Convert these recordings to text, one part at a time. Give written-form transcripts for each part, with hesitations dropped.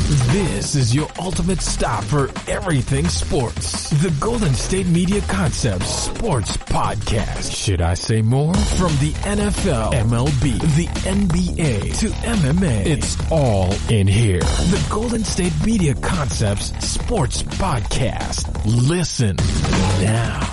This is your ultimate stop for everything sports. The Golden State Media Concepts Sports Podcast. Should I say more? From the NFL, MLB, the NBA to MMA, it's all in here. The Golden State Media Concepts Sports Podcast. Listen now.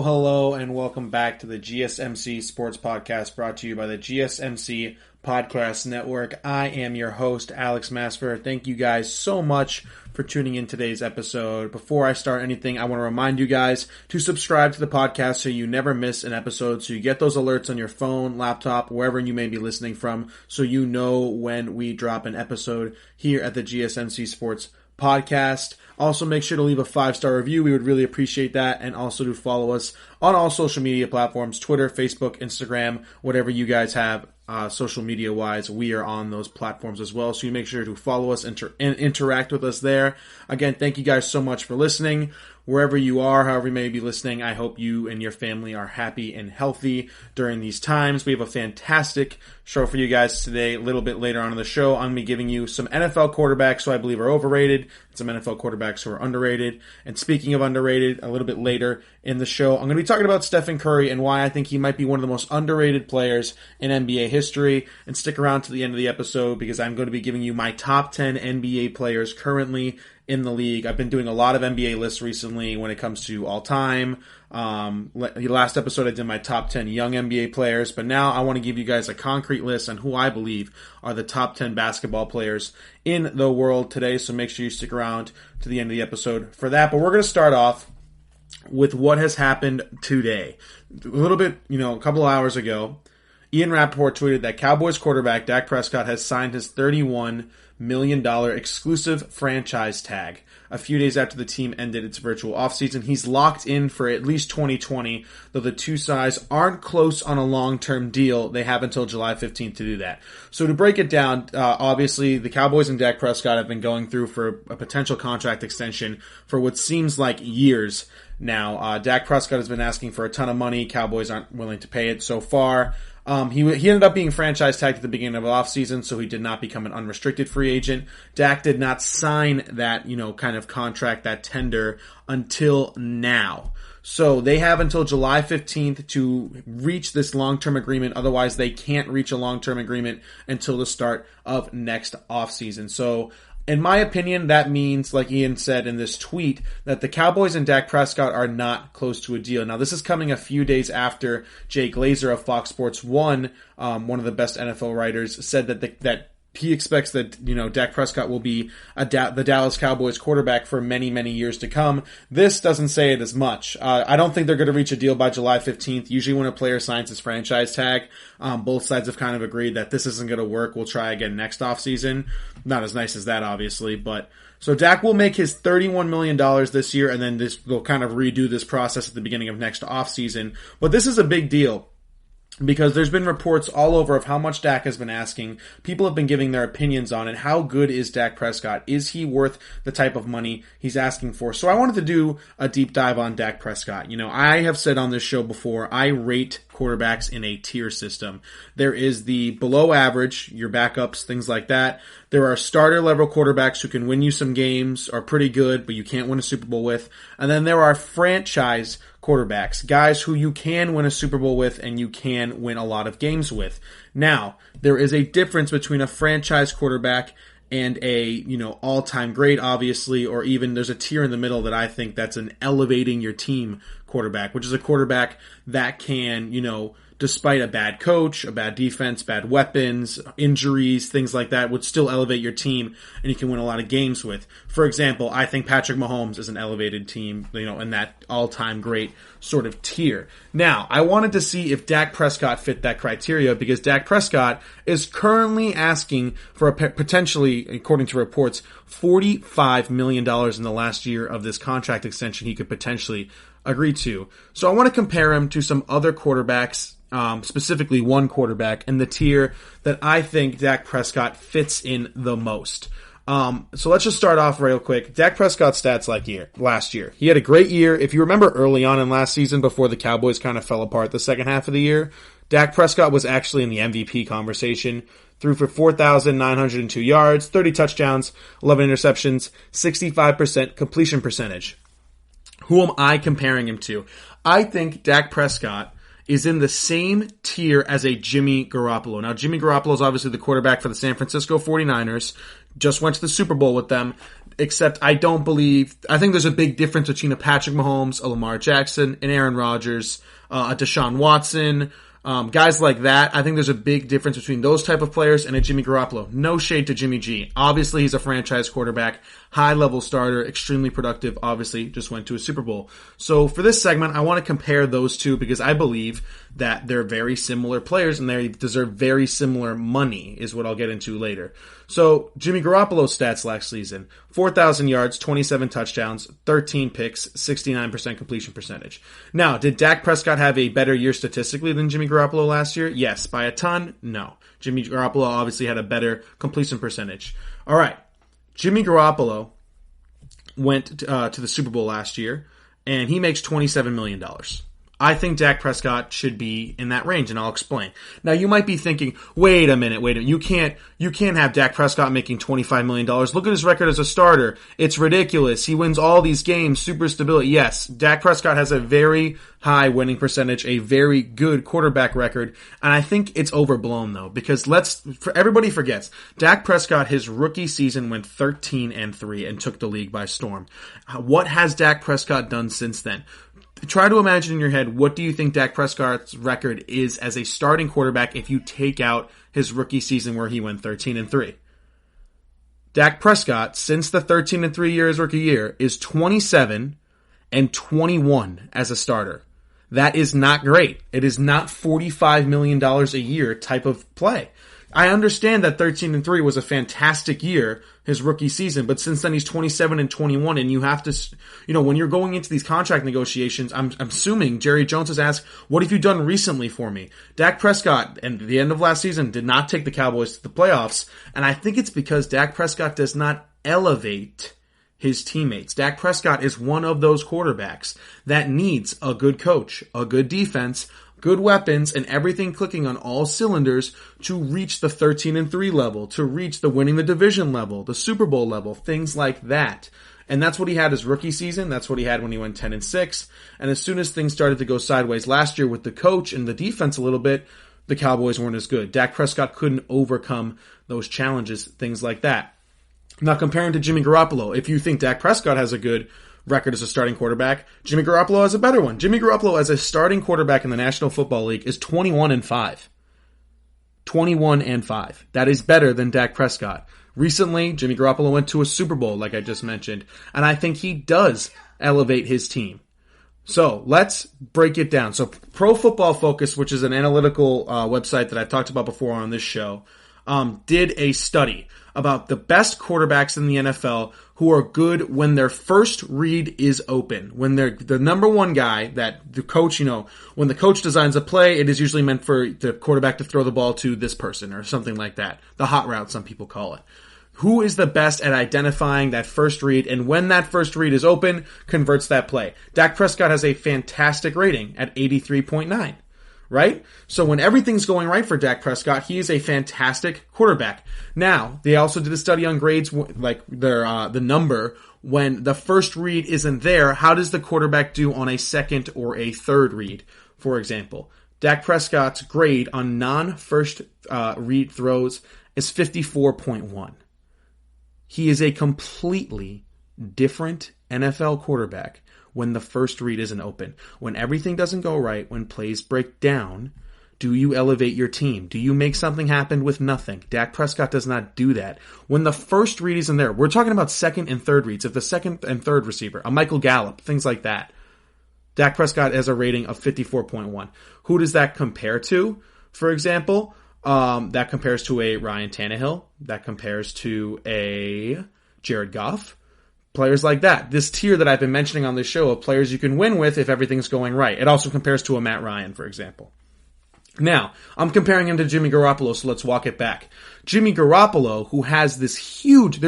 Hello, and welcome back to the GSMC Sports Podcast, brought to you by the GSMC Podcast Network. I am your host, Alex Masfer. Thank you guys so much for tuning in today's episode. Before I start anything, I want to remind you guys to subscribe to the podcast so you never miss an episode, so you get those alerts on your phone, laptop, wherever you may be listening from, so you know when we drop an episode here at the GSMC Sports Podcast. Also, make sure to leave a 5-star review. We would really appreciate that. And also to follow us on all social media platforms, Twitter, Facebook, Instagram, whatever you guys have social media-wise. We are on those platforms as well. So you make sure to follow us and interact with us there. Again, thank you guys so much for listening. Wherever you are, however you may be listening, I hope you and your family are happy and healthy during these times. We have a fantastic show for you guys today. A little bit later on in the show, I'm going to be giving you some NFL quarterbacks who I believe are overrated, and some NFL quarterbacks who are underrated. And speaking of underrated, a little bit later in the show, I'm going to be talking about Steph Curry and why I think he might be one of the most underrated players in NBA history. And stick around to the end of the episode because I'm going to be giving you my top 10 NBA players currently in the league. I've been doing a lot of NBA lists recently when it comes to all time. Last episode I did my top 10 young NBA players, but now I want to give you guys a concrete list on who I believe are the top 10 basketball players in the world today. So make sure you stick around to the end of the episode for that. But we're going to start off with what has happened today. A little bit, a couple of hours ago, Ian Rappaport tweeted that Cowboys quarterback Dak Prescott has signed his $31 million exclusive franchise tag. A few days after the team ended its virtual offseason, he's locked in for at least 2020, though the two sides aren't close on a long-term deal. They have until July 15th to do that. So to break it down, obviously the Cowboys and Dak Prescott have been going through for a potential contract extension for what seems like years now. Dak Prescott has been asking for a ton of money. Cowboys aren't willing to pay it so far. He ended up being franchise tagged at the beginning of the offseason, so he did not become an unrestricted free agent. Dak did not sign that, kind of contract, that tender, until now. So they have until July 15th to reach this long-term agreement. Otherwise, they can't reach a long-term agreement until the start of next offseason. So in my opinion, that means, like Ian said in this tweet, that the Cowboys and Dak Prescott are not close to a deal. Now, this is coming a few days after Jay Glazer of Fox Sports 1, one of the best NFL writers, said that he expects that, Dak Prescott will be the Dallas Cowboys quarterback for many, many years to come. This doesn't say it as much. I don't think they're going to reach a deal by July 15th. Usually when a player signs his franchise tag, both sides have kind of agreed that this isn't going to work. We'll try again next offseason. Not as nice as that, obviously, but so Dak will make his $31 million this year, and then they'll kind of redo this process at the beginning of next offseason. But this is a big deal, because there's been reports all over of how much Dak has been asking. People have been giving their opinions on it. How good is Dak Prescott? Is he worth the type of money he's asking for? So I wanted to do a deep dive on Dak Prescott. I have said on this show before, I rate quarterbacks in a tier system. There is the below average, your backups, things like that. There are starter level quarterbacks who can win you some games, are pretty good, but you can't win a Super Bowl with. And then there are franchise quarterbacks, guys who you can win a Super Bowl with and you can win a lot of games with. Now, there is a difference between a franchise quarterback and a, all-time great, obviously, or even there's a tier in the middle that I think that's an elevating your team quarterback, which is a quarterback that can, despite a bad coach, a bad defense, bad weapons, injuries, things like that, would still elevate your team and you can win a lot of games with. For example, I think Patrick Mahomes is an elevated team, in that all-time great sort of tier. Now, I wanted to see if Dak Prescott fit that criteria because Dak Prescott is currently asking for potentially, according to reports, $45 million in the last year of this contract extension he could potentially agree to. So I want to compare him to some other quarterbacks, specifically one quarterback in the tier that I think Dak Prescott fits in the most. So let's just start off real quick. Dak Prescott's stats last year. He had a great year. If you remember early on in last season before the Cowboys kind of fell apart the second half of the year, Dak Prescott was actually in the MVP conversation. Threw for 4,902 yards, 30 touchdowns, 11 interceptions, 65% completion percentage. Who am I comparing him to? I think Dak Prescott is in the same tier as a Jimmy Garoppolo. Now, Jimmy Garoppolo is obviously the quarterback for the San Francisco 49ers. Just went to the Super Bowl with them. Except I think there's a big difference between a Patrick Mahomes, a Lamar Jackson, an Aaron Rodgers, a Deshaun Watson, guys like that. I think there's a big difference between those type of players and a Jimmy Garoppolo. No shade to Jimmy G. Obviously, he's a franchise quarterback, high-level starter, extremely productive, obviously just went to a Super Bowl. So for this segment, I want to compare those two because I believe that they're very similar players and they deserve very similar money, is what I'll get into later. So Jimmy Garoppolo's stats last season: 4,000 yards, 27 touchdowns, 13 picks, 69% completion percentage. Now, did Dak Prescott have a better year statistically than Jimmy Garoppolo last year? Yes. By a ton? No. Jimmy Garoppolo obviously had a better completion percentage. All right. Jimmy Garoppolo went to the Super Bowl last year, and he makes $27 million. I think Dak Prescott should be in that range, and I'll explain. Now, you might be thinking, wait a minute. You can't have Dak Prescott making $25 million. Look at his record as a starter. It's ridiculous. He wins all these games, super stability. Yes, Dak Prescott has a very high winning percentage, a very good quarterback record, and I think it's overblown, though, because everybody forgets, Dak Prescott, his rookie season, went 13-3 and took the league by storm. What has Dak Prescott done since then? Try to imagine in your head, what do you think Dak Prescott's record is as a starting quarterback if you take out his rookie season where he went 13-3? Dak Prescott, since the 13-3 year his rookie year, is 27-21 as a starter. That is not great. It is not $45 million a year type of play. I understand that 13-3 was a fantastic year, his rookie season, but since then he's 27-21, and you have to, when you're going into these contract negotiations, I'm assuming Jerry Jones has asked, what have you done recently for me? Dak Prescott, at the end of last season, did not take the Cowboys to the playoffs, and I think it's because Dak Prescott does not elevate his teammates. Dak Prescott is one of those quarterbacks that needs a good coach, a good defense, good weapons, and everything clicking on all cylinders to reach the 13-3 level, to reach the winning the division level, the Super Bowl level, things like that. And that's what he had his rookie season. That's what he had when he went 10-6. And as soon as things started to go sideways last year with the coach and the defense a little bit, the Cowboys weren't as good. Dak Prescott couldn't overcome those challenges, things like that. Now, comparing to Jimmy Garoppolo, if you think Dak Prescott has a good record as a starting quarterback, Jimmy Garoppolo has a better one. Jimmy Garoppolo as a starting quarterback in the National Football League is 21-5. 21-5. That is better than Dak Prescott. Recently, Jimmy Garoppolo went to a Super Bowl, like I just mentioned, and I think he does elevate his team. So let's break it down. So Pro Football Focus, which is an analytical website that I've talked about before on this show, did a study about the best quarterbacks in the NFL who are good when their first read is open. When they're the number one guy that the coach, when the coach designs a play, it is usually meant for the quarterback to throw the ball to this person or something like that. The hot route, some people call it. Who is the best at identifying that first read, and when that first read is open, converts that play? Dak Prescott has a fantastic rating at 83.9. Right? So when everything's going right for Dak Prescott, he is a fantastic quarterback. Now, they also did a study on grades, like the number, when the first read isn't there, how does the quarterback do on a second or a third read? For example, Dak Prescott's grade on non-first read throws is 54.1. He is a completely different NFL quarterback when the first read isn't open. When everything doesn't go right, when plays break down, Do you elevate your team? Do you make something happen with nothing? Dak Prescott does not do that. When the first read is in there, we're talking about second and third reads. If the second and third receiver, a Michael Gallup, things like that, Dak Prescott has a rating of 54.1. Who does that compare to, for example? That compares to a Ryan Tannehill. That compares to a Jared Goff. Players like that. This tier that I've been mentioning on this show of players you can win with if everything's going right. It also compares to a Matt Ryan, for example. Now, I'm comparing him to Jimmy Garoppolo, so let's walk it back. Jimmy Garoppolo, who has there's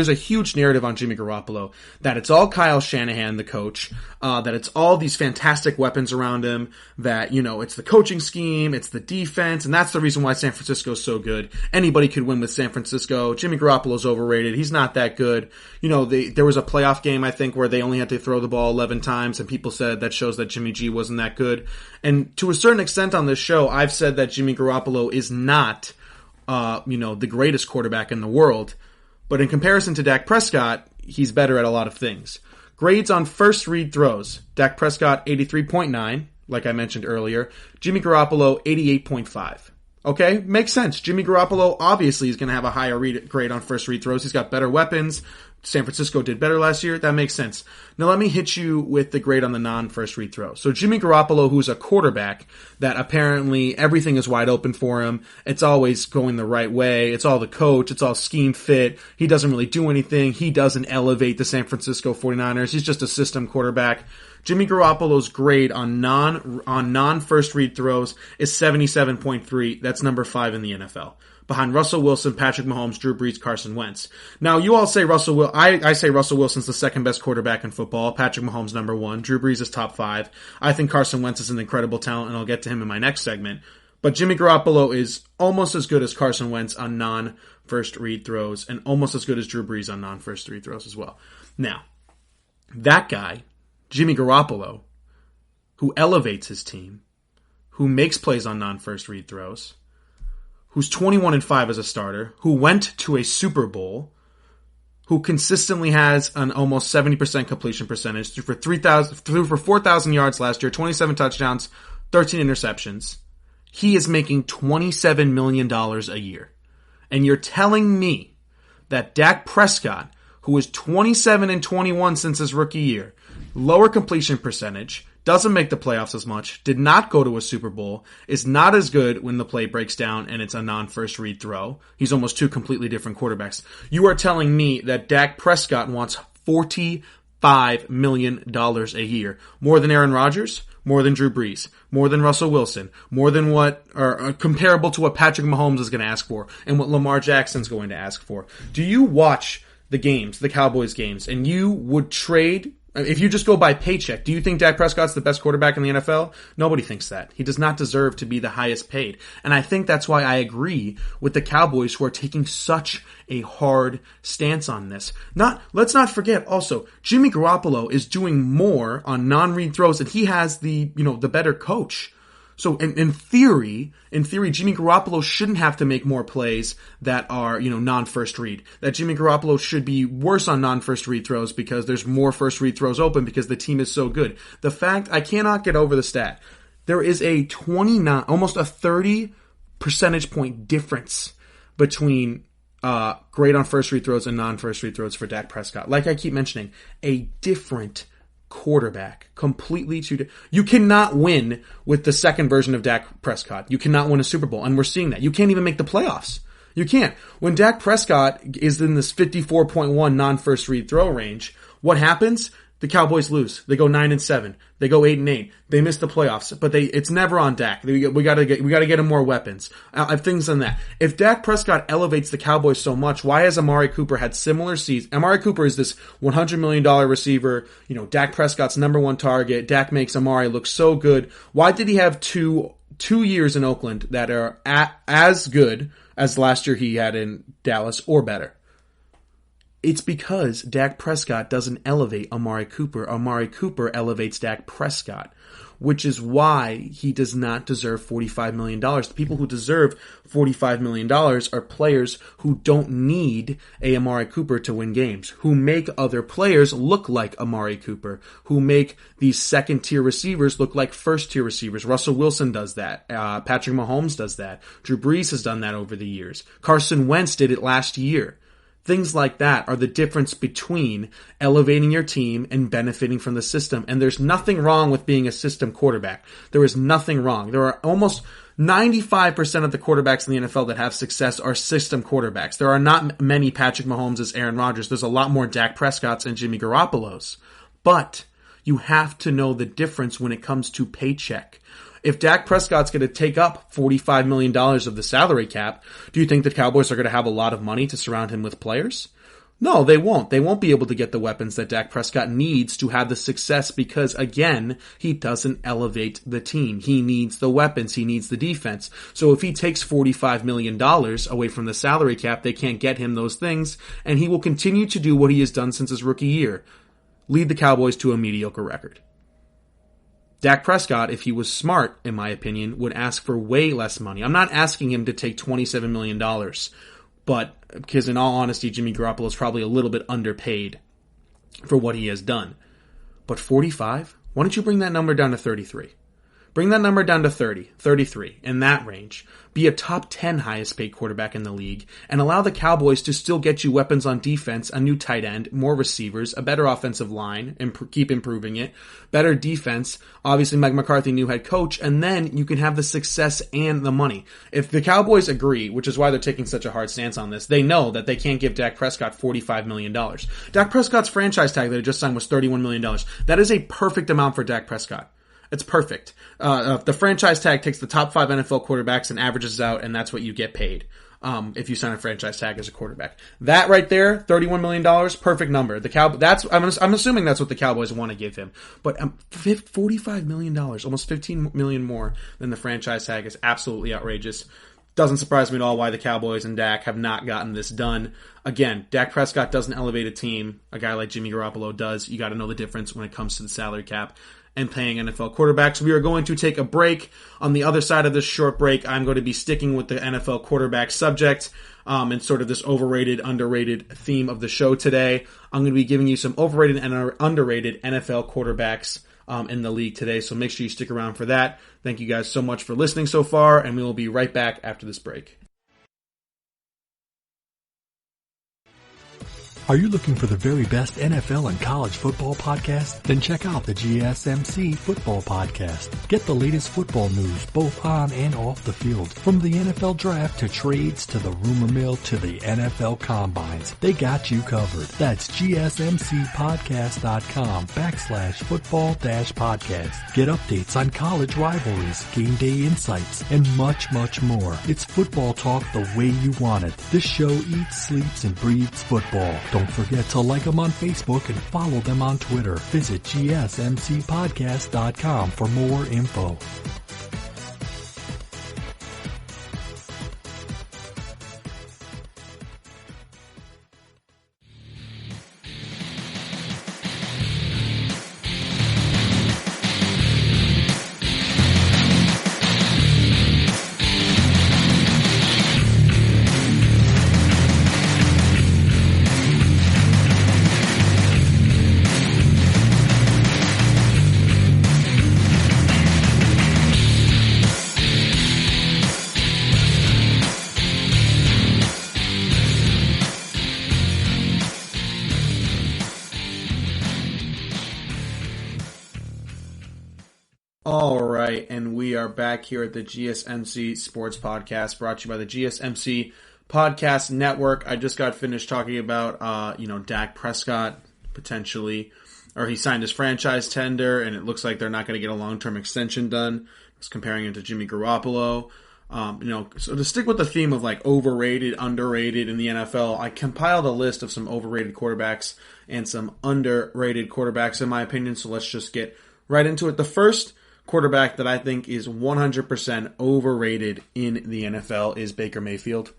a huge narrative on Jimmy Garoppolo, that it's all Kyle Shanahan, the coach, that it's all these fantastic weapons around him, that, it's the coaching scheme, it's the defense, and that's the reason why San Francisco's so good. Anybody could win with San Francisco. Jimmy Garoppolo's overrated. He's not that good. There was a playoff game, I think, where they only had to throw the ball 11 times, and people said that shows that Jimmy G wasn't that good. And to a certain extent on this show, I've said that Jimmy Garoppolo is not the greatest quarterback in the world. But in comparison to Dak Prescott, he's better at a lot of things. Grades on first read throws. Dak Prescott, 83.9, like I mentioned earlier. Jimmy Garoppolo, 88.5. Okay, makes sense. Jimmy Garoppolo obviously is going to have a higher grade on first read throws. He's got better weapons. San Francisco did better last year. That makes sense. Now let me hit you with the grade on the non-first read throw. So Jimmy Garoppolo, who's a quarterback that apparently everything is wide open for him. It's always going the right way. It's all the coach. It's all scheme fit. He doesn't really do anything. He doesn't elevate the San Francisco 49ers. He's just a system quarterback. Jimmy Garoppolo's grade on non-first read throws is 77.3. That's number 5 in the NFL. Behind Russell Wilson, Patrick Mahomes, Drew Brees, Carson Wentz. Now, you all say I say Russell Wilson's the second best quarterback in football. Patrick Mahomes, number 1. Drew Brees is top 5. I think Carson Wentz is an incredible talent, and I'll get to him in my next segment. But Jimmy Garoppolo is almost as good as Carson Wentz on non-first read throws, and almost as good as Drew Brees on non-first read throws as well. Now, that guy, Jimmy Garoppolo, who elevates his team, who makes plays on non-first read throws, who's 21-5 as a starter, who went to a Super Bowl, who consistently has an almost 70% completion percentage, threw for 4,000 yards last year, 27 touchdowns, 13 interceptions. He is making $27 million a year. And you're telling me that Dak Prescott, who is 27-21 since his rookie year, lower completion percentage, doesn't make the playoffs as much, did not go to a Super Bowl, is not as good when the play breaks down and it's a non-first read throw. He's almost two completely different quarterbacks. You are telling me that Dak Prescott wants $45 million a year. More than Aaron Rodgers, more than Drew Brees, more than Russell Wilson, more than comparable to what Patrick Mahomes is going to ask for and what Lamar Jackson's going to ask for. Do you watch the games, the Cowboys games, and you would trade? If you just go by paycheck, do you think Dak Prescott's the best quarterback in the NFL? Nobody thinks that. He does not deserve to be the highest paid. And I think that's why I agree with the Cowboys who are taking such a hard stance on this. Let's not forget also, Jimmy Garoppolo is doing more on non-read throws and he has the better coach. So in theory, Jimmy Garoppolo shouldn't have to make more plays that are, non-first read. That Jimmy Garoppolo should be worse on non-first read throws because there's more first read throws open because the team is so good. The fact, I cannot get over the stat. There is a 29, almost a 30 percentage point difference between grade on first read throws and non-first read throws for Dak Prescott. Like I keep mentioning, a different quarterback, completely you cannot win with the second version of Dak Prescott. You cannot win a Super Bowl, and we're seeing that. You can't even make the playoffs. You can't. When Dak Prescott is in this 54.1 non-first read throw range, what happens? The Cowboys lose. They go 9-7. They go 8-8. They miss the playoffs, but it's never on Dak. We gotta get him more weapons. Things on that. If Dak Prescott elevates the Cowboys so much, why has Amari Cooper had similar seasons? Amari Cooper is this $100 million receiver. Dak Prescott's number one target. Dak makes Amari look so good. Why did he have two years in Oakland that are as good as last year he had in Dallas or better? It's because Dak Prescott doesn't elevate Amari Cooper. Amari Cooper elevates Dak Prescott, which is why he does not deserve $45 million. The people who deserve $45 million are players who don't need a Amari Cooper to win games, who make other players look like Amari Cooper, who make these second-tier receivers look like first-tier receivers. Russell Wilson does that. Patrick Mahomes does that. Drew Brees has done that over the years. Carson Wentz did it last year. Things like that are the difference between elevating your team and benefiting from the system. And there's nothing wrong with being a system quarterback. There is nothing wrong. There are almost 95% of the quarterbacks in the NFL that have success are system quarterbacks. There are not many Patrick Mahomes, Aaron Rodgers. There's a lot more Dak Prescotts and Jimmy Garoppolos. But you have to know the difference when it comes to paycheck. If Dak Prescott's going to take up $45 million of the salary cap, do you think the Cowboys are going to have a lot of money to surround him with players? No, they won't. They won't be able to get the weapons that Dak Prescott needs to have the success because, again, he doesn't elevate the team. He needs the weapons. He needs the defense. So if he takes $45 million away from the salary cap, they can't get him those things, and he will continue to do what he has done since his rookie year, lead the Cowboys to a mediocre record. Dak Prescott, if he was smart, in my opinion, would ask for way less money. I'm not asking him to take $27 million, but because in all honesty, Jimmy Garoppolo is probably a little bit underpaid for what he has done. But 45? Why don't you bring that number down to 33? Bring that number down to 30, 33, in that range. Be a top 10 highest paid quarterback in the league, and allow the Cowboys to still get you weapons on defense, a new tight end, more receivers, a better offensive line, and keep improving it, better defense, obviously Mike McCarthy, new head coach, and then you can have the success and the money. If the Cowboys agree, which is why they're taking such a hard stance on this, they know that they can't give Dak Prescott $45 million. Dak Prescott's franchise tag that he just signed was $31 million. That is a perfect amount for Dak Prescott. It's perfect. The franchise tag takes the top 5 NFL quarterbacks and averages out, and that's what you get paid if you sign a franchise tag as a quarterback. That right there, $31 million, perfect number. I'm assuming that's what the Cowboys want to give him. But $45 million, almost $15 million more than the franchise tag is absolutely outrageous. Doesn't surprise me at all why the Cowboys and Dak have not gotten this done. Again, Dak Prescott doesn't elevate a team. A guy like Jimmy Garoppolo does. You got to know the difference when it comes to the salary cap and paying NFL quarterbacks. We are going to take a break. On the other side of this short break, I'm going to be sticking with the NFL quarterback subject and sort of this overrated, underrated theme of the show today. I'm going to be giving you some overrated and underrated NFL quarterbacks in the league today, so make sure you stick around for that. Thank you guys so much for listening so far, and we will be right back after this break. Are you looking for the very best NFL and college football podcast? Then check out the GSMC Football Podcast. Get the latest football news both on and off the field. From the NFL Draft to trades to the rumor mill to the NFL Combines, they got you covered. That's GSMCpodcast.com/football-podcast. Get updates on college rivalries, game day insights, and much, much more. It's football talk the way you want it. This show eats, sleeps, and breathes football. Don't forget to like them on Facebook and follow them on Twitter. Visit GSMCpodcast.com for more info. All right, and we are back here at the GSMC Sports Podcast, brought to you by the GSMC Podcast Network. I just got finished talking about, Dak Prescott potentially, or he signed his franchise tender, and it looks like they're not going to get a long-term extension done. Just comparing it to Jimmy Garoppolo. So to stick with the theme of like overrated, underrated in the NFL, I compiled a list of some overrated quarterbacks and some underrated quarterbacks in my opinion. So let's just get right into it. The first quarterback that I think is 100% overrated in the NFL is Baker Mayfield.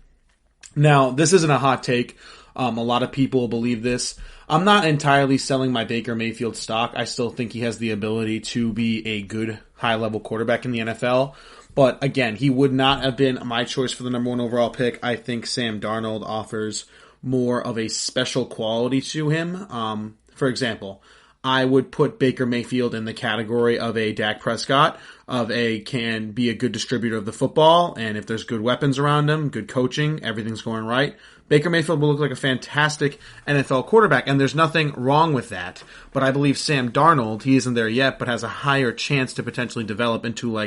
Now, this isn't a hot take. A lot of people believe this. I'm not entirely selling my Baker Mayfield stock. I still think he has the ability to be a good high-level quarterback in the NFL. But again, he would not have been my choice for the number 1 overall pick. I think Sam Darnold offers more of a special quality to him. For example, I would put Baker Mayfield in the category of a Dak Prescott, can be a good distributor of the football, and if there's good weapons around him, good coaching, everything's going right. Baker Mayfield will look like a fantastic NFL quarterback, and there's nothing wrong with that. But I believe Sam Darnold, he isn't there yet, but has a higher chance to potentially develop into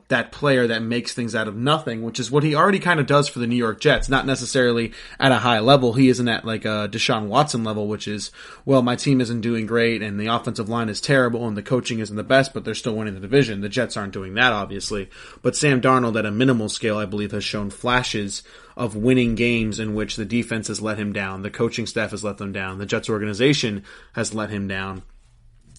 that player that makes things out of nothing, which is what he already kind of does for the New York Jets. Not necessarily at a high level. He isn't at like a Deshaun Watson level, which is, well, my team isn't doing great and the offensive line is terrible and the coaching isn't the best, but they're still winning the division. The Jets aren't doing that, obviously. But Sam Darnold at a minimal scale, I believe, has shown flashes of winning games in which the defense has let him down, the coaching staff has let them down, the Jets organization has let him down,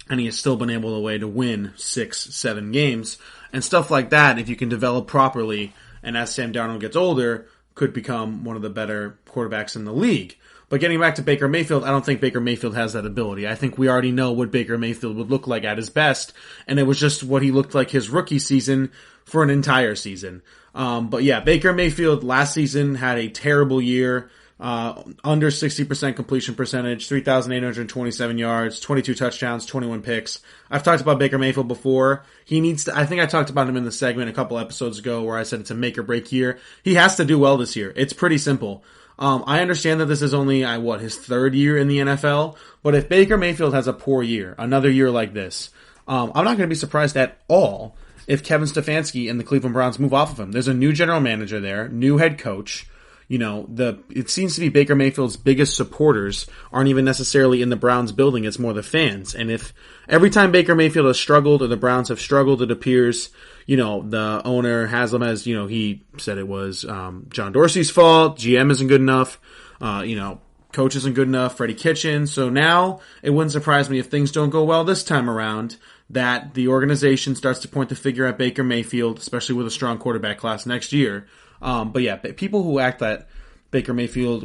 and he has still been able to win 6-7 games. And stuff like that, if you can develop properly, and as Sam Darnold gets older, could become one of the better quarterbacks in the league. But getting back to Baker Mayfield, I don't think Baker Mayfield has that ability. I think we already know what Baker Mayfield would look like at his best, and it was just what he looked like his rookie season for an entire season. But yeah, Baker Mayfield last season had a terrible year. Under 60% completion percentage, 3,827 yards, 22 touchdowns, 21 picks. I've talked about Baker Mayfield before. I think I talked about him in the segment a couple episodes ago where I said it's a make or break year. He has to do well this year. It's pretty simple. I understand that this is only, his third year in the NFL, but if Baker Mayfield has a poor year, another year like this, I'm not going to be surprised at all if Kevin Stefanski and the Cleveland Browns move off of him. There's a new general manager there, new head coach. It seems to be Baker Mayfield's biggest supporters aren't even necessarily in the Browns building, it's more the fans. And if every time Baker Mayfield has struggled or the Browns have struggled, it appears, the owner has them as, he said it was John Dorsey's fault, GM isn't good enough, coach isn't good enough, Freddie Kitchens. So now it wouldn't surprise me if things don't go well this time around, that the organization starts to point the finger at Baker Mayfield, especially with a strong quarterback class next year. But yeah, people who act that Baker Mayfield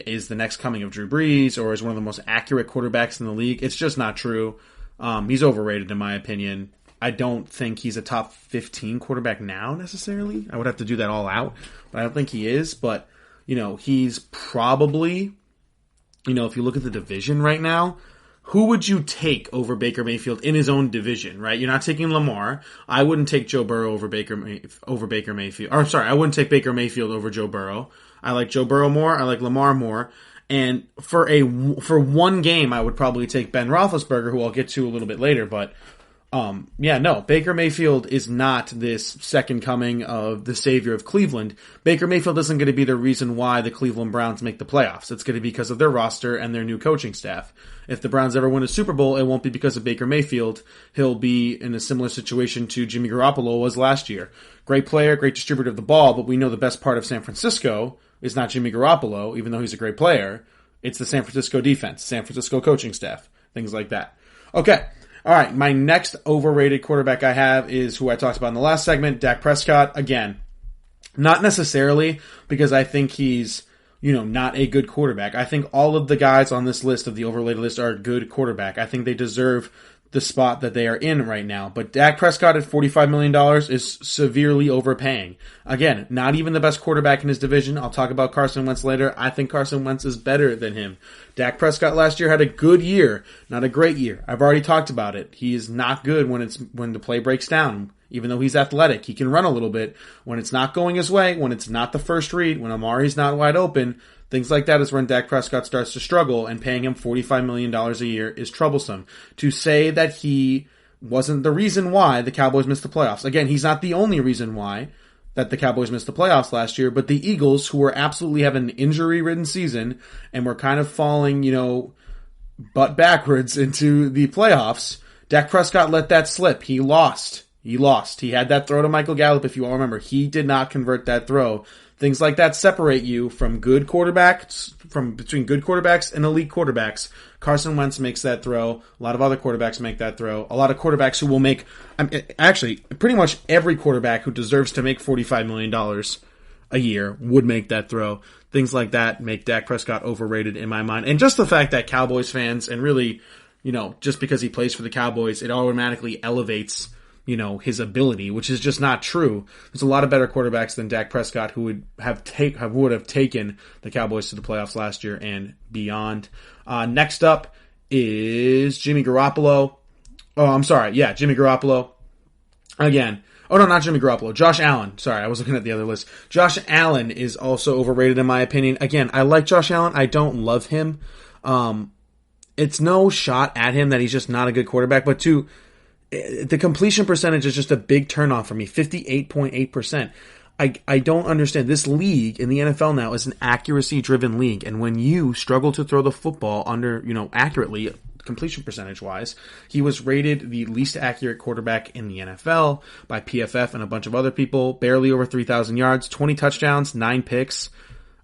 is the next coming of Drew Brees or is one of the most accurate quarterbacks in the league, it's just not true. He's overrated in my opinion. I don't think he's a top 15 quarterback now necessarily. I would have to do that all out, but I don't think he is. But, he's probably, if you look at the division right now, who would you take over Baker Mayfield in his own division, right? You're not taking Lamar. I wouldn't take Joe Burrow over Baker Mayfield. Or sorry, I wouldn't take Baker Mayfield over Joe Burrow. I like Joe Burrow more. I like Lamar more. And for one game, I would probably take Ben Roethlisberger, who I'll get to a little bit later. But Baker Mayfield is not this second coming of the savior of Cleveland. Baker Mayfield isn't going to be the reason why the Cleveland Browns make the playoffs. It's going to be because of their roster and their new coaching staff. If the Browns ever win a Super Bowl, it won't be because of Baker Mayfield. He'll be in a similar situation to Jimmy Garoppolo was last year. Great player, great distributor of the ball, but we know the best part of San Francisco is not Jimmy Garoppolo, even though he's a great player. It's the San Francisco defense, San Francisco coaching staff, things like that. Okay. All right, my next overrated quarterback I have is who I talked about in the last segment, Dak Prescott. Again, not necessarily because I think he's, not a good quarterback. I think all of the guys on this list of the overrated list are a good quarterback. I think they deserve the spot that they are in right now. But Dak Prescott at $45 million is severely overpaying. Again, not even the best quarterback in his division. I'll talk about Carson Wentz later. I think Carson Wentz is better than him. Dak Prescott last year had a good year, not a great year. I've already talked about it. He is not good when the play breaks down. Even though he's athletic, he can run a little bit. When it's not going his way, when it's not the first read, when Amari's not wide open, things like that is when Dak Prescott starts to struggle, and paying him $45 million a year is troublesome. To say that he wasn't the reason why the Cowboys missed the playoffs. Again, he's not the only reason why that the Cowboys missed the playoffs last year, but the Eagles, who were absolutely having an injury-ridden season and were kind of falling, butt backwards into the playoffs, Dak Prescott let that slip. He lost. He had that throw to Michael Gallup, if you all remember. He did not convert that throw. Things like that separate you from good quarterbacks, between good quarterbacks and elite quarterbacks. Carson Wentz makes that throw. A lot of other quarterbacks make that throw. A lot of quarterbacks who will make, actually, pretty much every quarterback who deserves to make $45 million a year would make that throw. Things like that make Dak Prescott overrated in my mind. And just the fact that Cowboys fans, and really, just because he plays for the Cowboys, it automatically elevates, his ability, which is just not true. There's a lot of better quarterbacks than Dak Prescott who would have taken the Cowboys to the playoffs last year and beyond. Next up is Jimmy Garoppolo. Oh, I'm sorry. Yeah, Jimmy Garoppolo. Again. Oh, no, not Jimmy Garoppolo. Josh Allen. Sorry, I was looking at the other list. Josh Allen is also overrated in my opinion. Again, I like Josh Allen. I don't love him. It's no shot at him that he's just not a good quarterback, but the completion percentage is just a big turnoff for me. 58.8%. I don't understand. This league in the NFL now is an accuracy-driven league, and when you struggle to throw the football accurately, completion percentage-wise, he was rated the least accurate quarterback in the NFL by PFF and a bunch of other people. Barely over 3,000 yards, 20 touchdowns, 9 picks.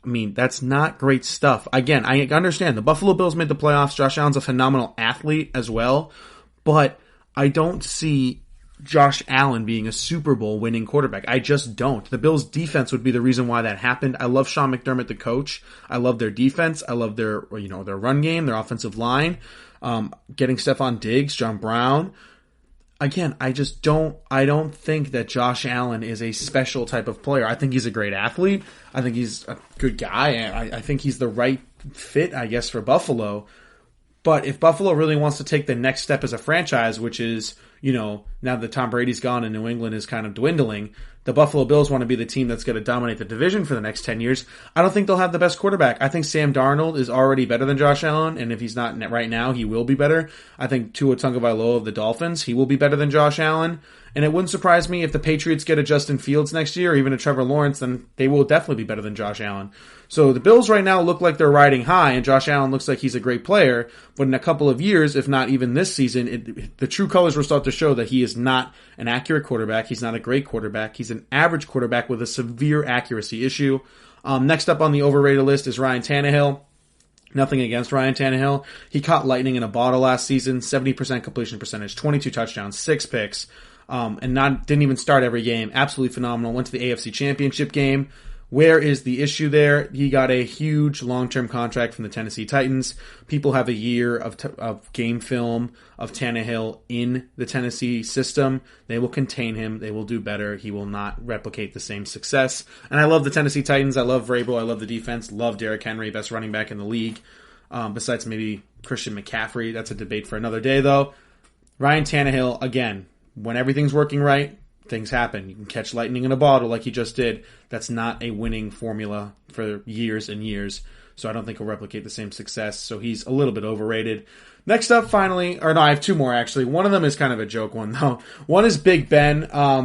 I mean, that's not great stuff. Again, I understand. The Buffalo Bills made the playoffs. Josh Allen's a phenomenal athlete as well, but I don't see Josh Allen being a Super Bowl winning quarterback. I just don't. The Bills defense would be the reason why that happened. I love Sean McDermott, the coach. I love their defense. I love their run game, their offensive line. Getting Stephon Diggs, John Brown. Again, I don't think that Josh Allen is a special type of player. I think he's a great athlete. I think he's a good guy. And I think he's the right fit, I guess, for Buffalo. But if Buffalo really wants to take the next step as a franchise, which is, now that Tom Brady's gone and New England is kind of dwindling, the Buffalo Bills want to be the team that's going to dominate the division for the next 10 years. I don't think they'll have the best quarterback. I think Sam Darnold is already better than Josh Allen, and if he's not right now, he will be better. I think Tua Tagovailoa of the Dolphins, he will be better than Josh Allen. And it wouldn't surprise me if the Patriots get a Justin Fields next year, or even a Trevor Lawrence, then they will definitely be better than Josh Allen. So the Bills right now look like they're riding high, and Josh Allen looks like he's a great player. But in a couple of years, if not even this season, the true colors will start to show that he is not an accurate quarterback. He's not a great quarterback. He's an average quarterback with a severe accuracy issue. Next up on the overrated list is Ryan Tannehill. Nothing against Ryan Tannehill. He caught lightning in a bottle last season. 70% completion percentage, 22 touchdowns, 6 picks. Didn't even start every game. Absolutely phenomenal. Went to the AFC Championship game. Where is the issue there? He got a huge long-term contract from the Tennessee Titans. People have a year of game film of Tannehill in the Tennessee system. They will contain him. They will do better. He will not replicate the same success. And I love the Tennessee Titans. I love Vrabel. I love the defense. Love Derrick Henry, best running back in the league. Besides maybe Christian McCaffrey. That's a debate for another day, though. Ryan Tannehill, again, when everything's working right, things happen. You can catch lightning in a bottle like he just did. That's not a winning formula for years and years. So I don't think he'll replicate the same success. So he's a little bit overrated. Next up, finally, I have two more actually. One of them is kind of a joke one though. One is Big Ben.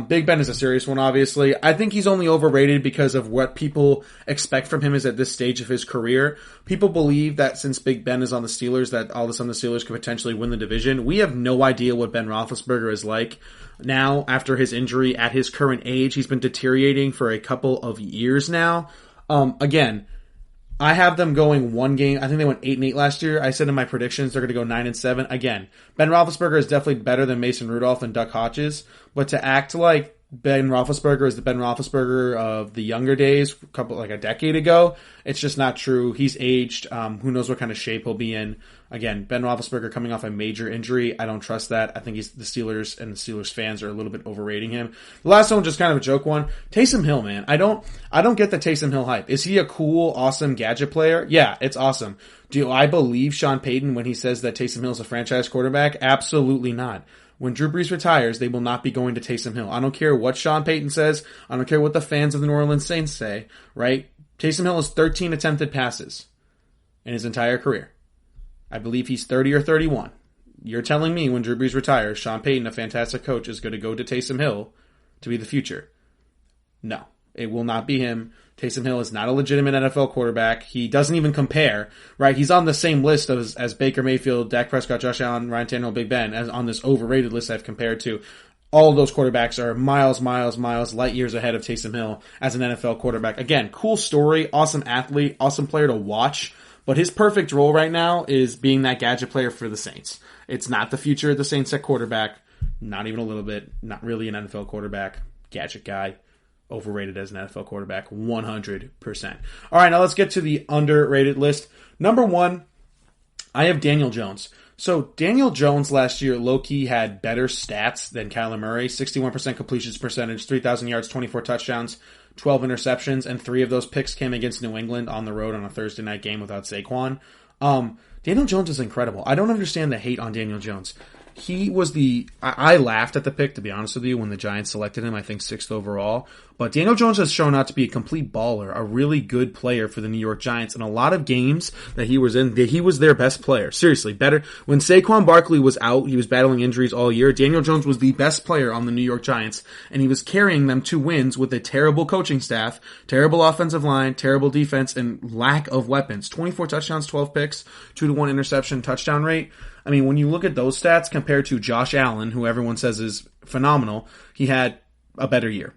Big Ben is a serious one, obviously. I think he's only overrated because of what people expect from him is at this stage of his career. People believe that since Big Ben is on the Steelers, that all of a sudden the Steelers could potentially win the division. We have no idea what Ben Roethlisberger is like. Now, after his injury, at his current age, he's been deteriorating for a couple of years now. Again, I have them going one game. I think they went 8-8 last year. I said in my predictions they're going to go 9-7. Again, Ben Roethlisberger is definitely better than Mason Rudolph and Duck Hodges, but to act like Ben Roethlisberger is the Ben Roethlisberger of the younger days, a decade ago, it's just not true. He's aged. Who knows what kind of shape he'll be in. Again, Ben Roethlisberger coming off a major injury. I don't trust that. I think the Steelers and the Steelers fans are a little bit overrating him. The last one, just kind of a joke one. Taysom Hill, man. I don't get the Taysom Hill hype. Is he a cool, awesome gadget player? Yeah, it's awesome. Do I believe Sean Payton when he says that Taysom Hill is a franchise quarterback? Absolutely not. When Drew Brees retires, they will not be going to Taysom Hill. I don't care what Sean Payton says. I don't care what the fans of the New Orleans Saints say, right? Taysom Hill has 13 attempted passes in his entire career. I believe he's 30 or 31. You're telling me when Drew Brees retires, Sean Payton, a fantastic coach, is going to go to Taysom Hill to be the future? No, it will not be him. Taysom Hill is not a legitimate NFL quarterback. He doesn't even compare, right? He's on the same list as Baker Mayfield, Dak Prescott, Josh Allen, Ryan Tannehill, Big Ben, as on this overrated list I've compared to. All of those quarterbacks are miles, light years ahead of Taysom Hill as an NFL quarterback. Again, cool story, awesome athlete, awesome player to watch. But his perfect role right now is being that gadget player for the Saints. It's not the future of the Saints at quarterback. Not even a little bit. Not really an NFL quarterback. Gadget guy. overrated as an NFL quarterback, 100%. All right, now let's get to the underrated list. Number 1, I have Daniel Jones. So Daniel Jones last year, low-key, had better stats than Kyler Murray. 61% completions percentage, 3,000 yards, 24 touchdowns, 12 interceptions, and 3 of those picks came against New England on the road on a Thursday night game without Saquon. Daniel Jones is incredible. I don't understand the hate on Daniel Jones. He was I laughed at the pick, to be honest with you, when the Giants selected him, I think 6th overall. But Daniel Jones has shown out to be a complete baller, a really good player for the New York Giants. In a lot of games that he was in, he was their best player. Seriously, better. When Saquon Barkley was out, he was battling injuries all year. Daniel Jones was the best player on the New York Giants, and he was carrying them to wins with a terrible coaching staff, terrible offensive line, terrible defense, and lack of weapons. 24 touchdowns, 12 picks, 2-1 interception touchdown rate. I mean, when you look at those stats compared to Josh Allen, who everyone says is phenomenal, he had a better year.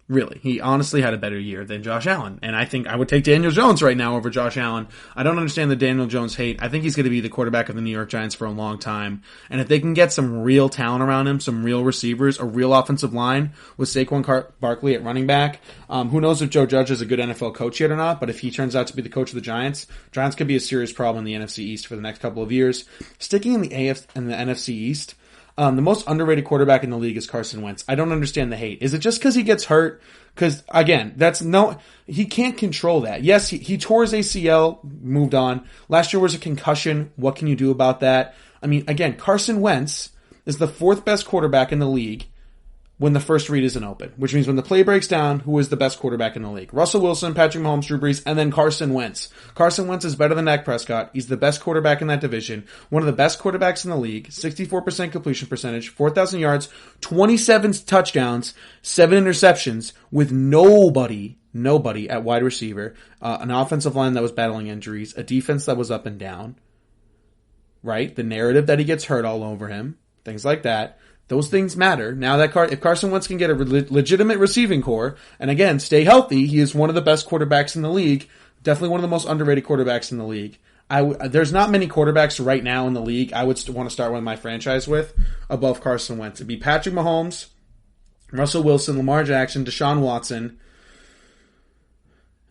Really. He honestly had a better year than Josh Allen. And I think I would take Daniel Jones right now over Josh Allen. I don't understand the Daniel Jones hate. I think he's going to be the quarterback of the New York Giants for a long time. And if they can get some real talent around him, some real receivers, a real offensive line with Saquon Barkley at running back, who knows if Joe Judge is a good NFL coach yet or not, but if he turns out to be the coach of the Giants could be a serious problem in the NFC East for the next couple of years. Sticking in the NFC East, the most underrated quarterback in the league is Carson Wentz. I don't understand the hate. Is it just because he gets hurt? Because, again, he can't control that. Yes, he tore his ACL, moved on. Last year was a concussion. What can you do about that? I mean, again, Carson Wentz is the 4th best quarterback in the league when the first read isn't open, which means when the play breaks down, who is the best quarterback in the league? Russell Wilson, Patrick Mahomes, Drew Brees, and then Carson Wentz. Carson Wentz is better than Dak Prescott. He's the best quarterback in that division, one of the best quarterbacks in the league, 64% completion percentage, 4,000 yards, 27 touchdowns, 7 interceptions, with nobody at wide receiver, an offensive line that was battling injuries, a defense that was up and down, right? The narrative that he gets hurt all over him, things like that. Those things matter. Now that if Carson Wentz can get a legitimate receiving core, and again, stay healthy, he is one of the best quarterbacks in the league. Definitely one of the most underrated quarterbacks in the league. There's not many quarterbacks right now in the league I would want to start with my franchise with above Carson Wentz. It'd be Patrick Mahomes, Russell Wilson, Lamar Jackson, Deshaun Watson,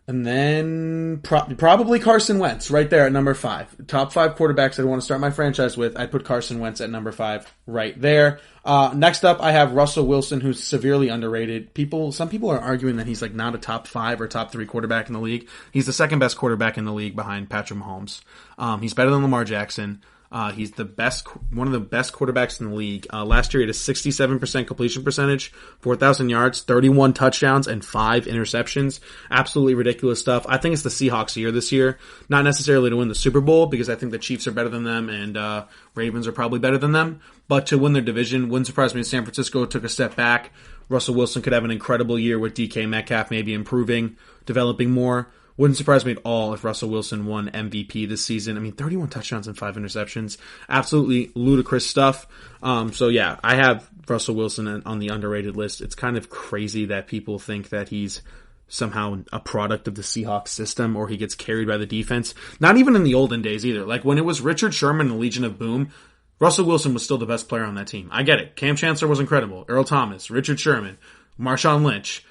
and then probably Carson Wentz right there at number 5. Top 5 quarterbacks I'd want to start my franchise with. I'd put Carson Wentz at number 5 right there. Next up, I have Russell Wilson, who's severely underrated. Some people are arguing that he's like not a top 5 or top 3 quarterback in the league. He's the 2nd best quarterback in the league behind Patrick Mahomes. He's better than Lamar Jackson. He's one of the best quarterbacks in the league. Last year he had a 67% completion percentage, 4,000 yards, 31 touchdowns, and 5 interceptions. Absolutely ridiculous stuff. I think it's the Seahawks' year this year. Not necessarily to win the Super Bowl, because I think the Chiefs are better than them and Ravens are probably better than them. But to win their division, wouldn't surprise me if San Francisco took a step back. Russell Wilson could have an incredible year with DK Metcalf maybe improving, developing more. Wouldn't surprise me at all if Russell Wilson won MVP this season. I mean, 31 touchdowns and 5 interceptions. Absolutely ludicrous stuff. So yeah, I have Russell Wilson on the underrated list. It's kind of crazy that people think that he's somehow a product of the Seahawks system or he gets carried by the defense. Not even in the olden days either. Like when it was Richard Sherman and the Legion of Boom, Russell Wilson was still the best player on that team. I get it. Cam Chancellor was incredible. Earl Thomas, Richard Sherman, Marshawn Lynch,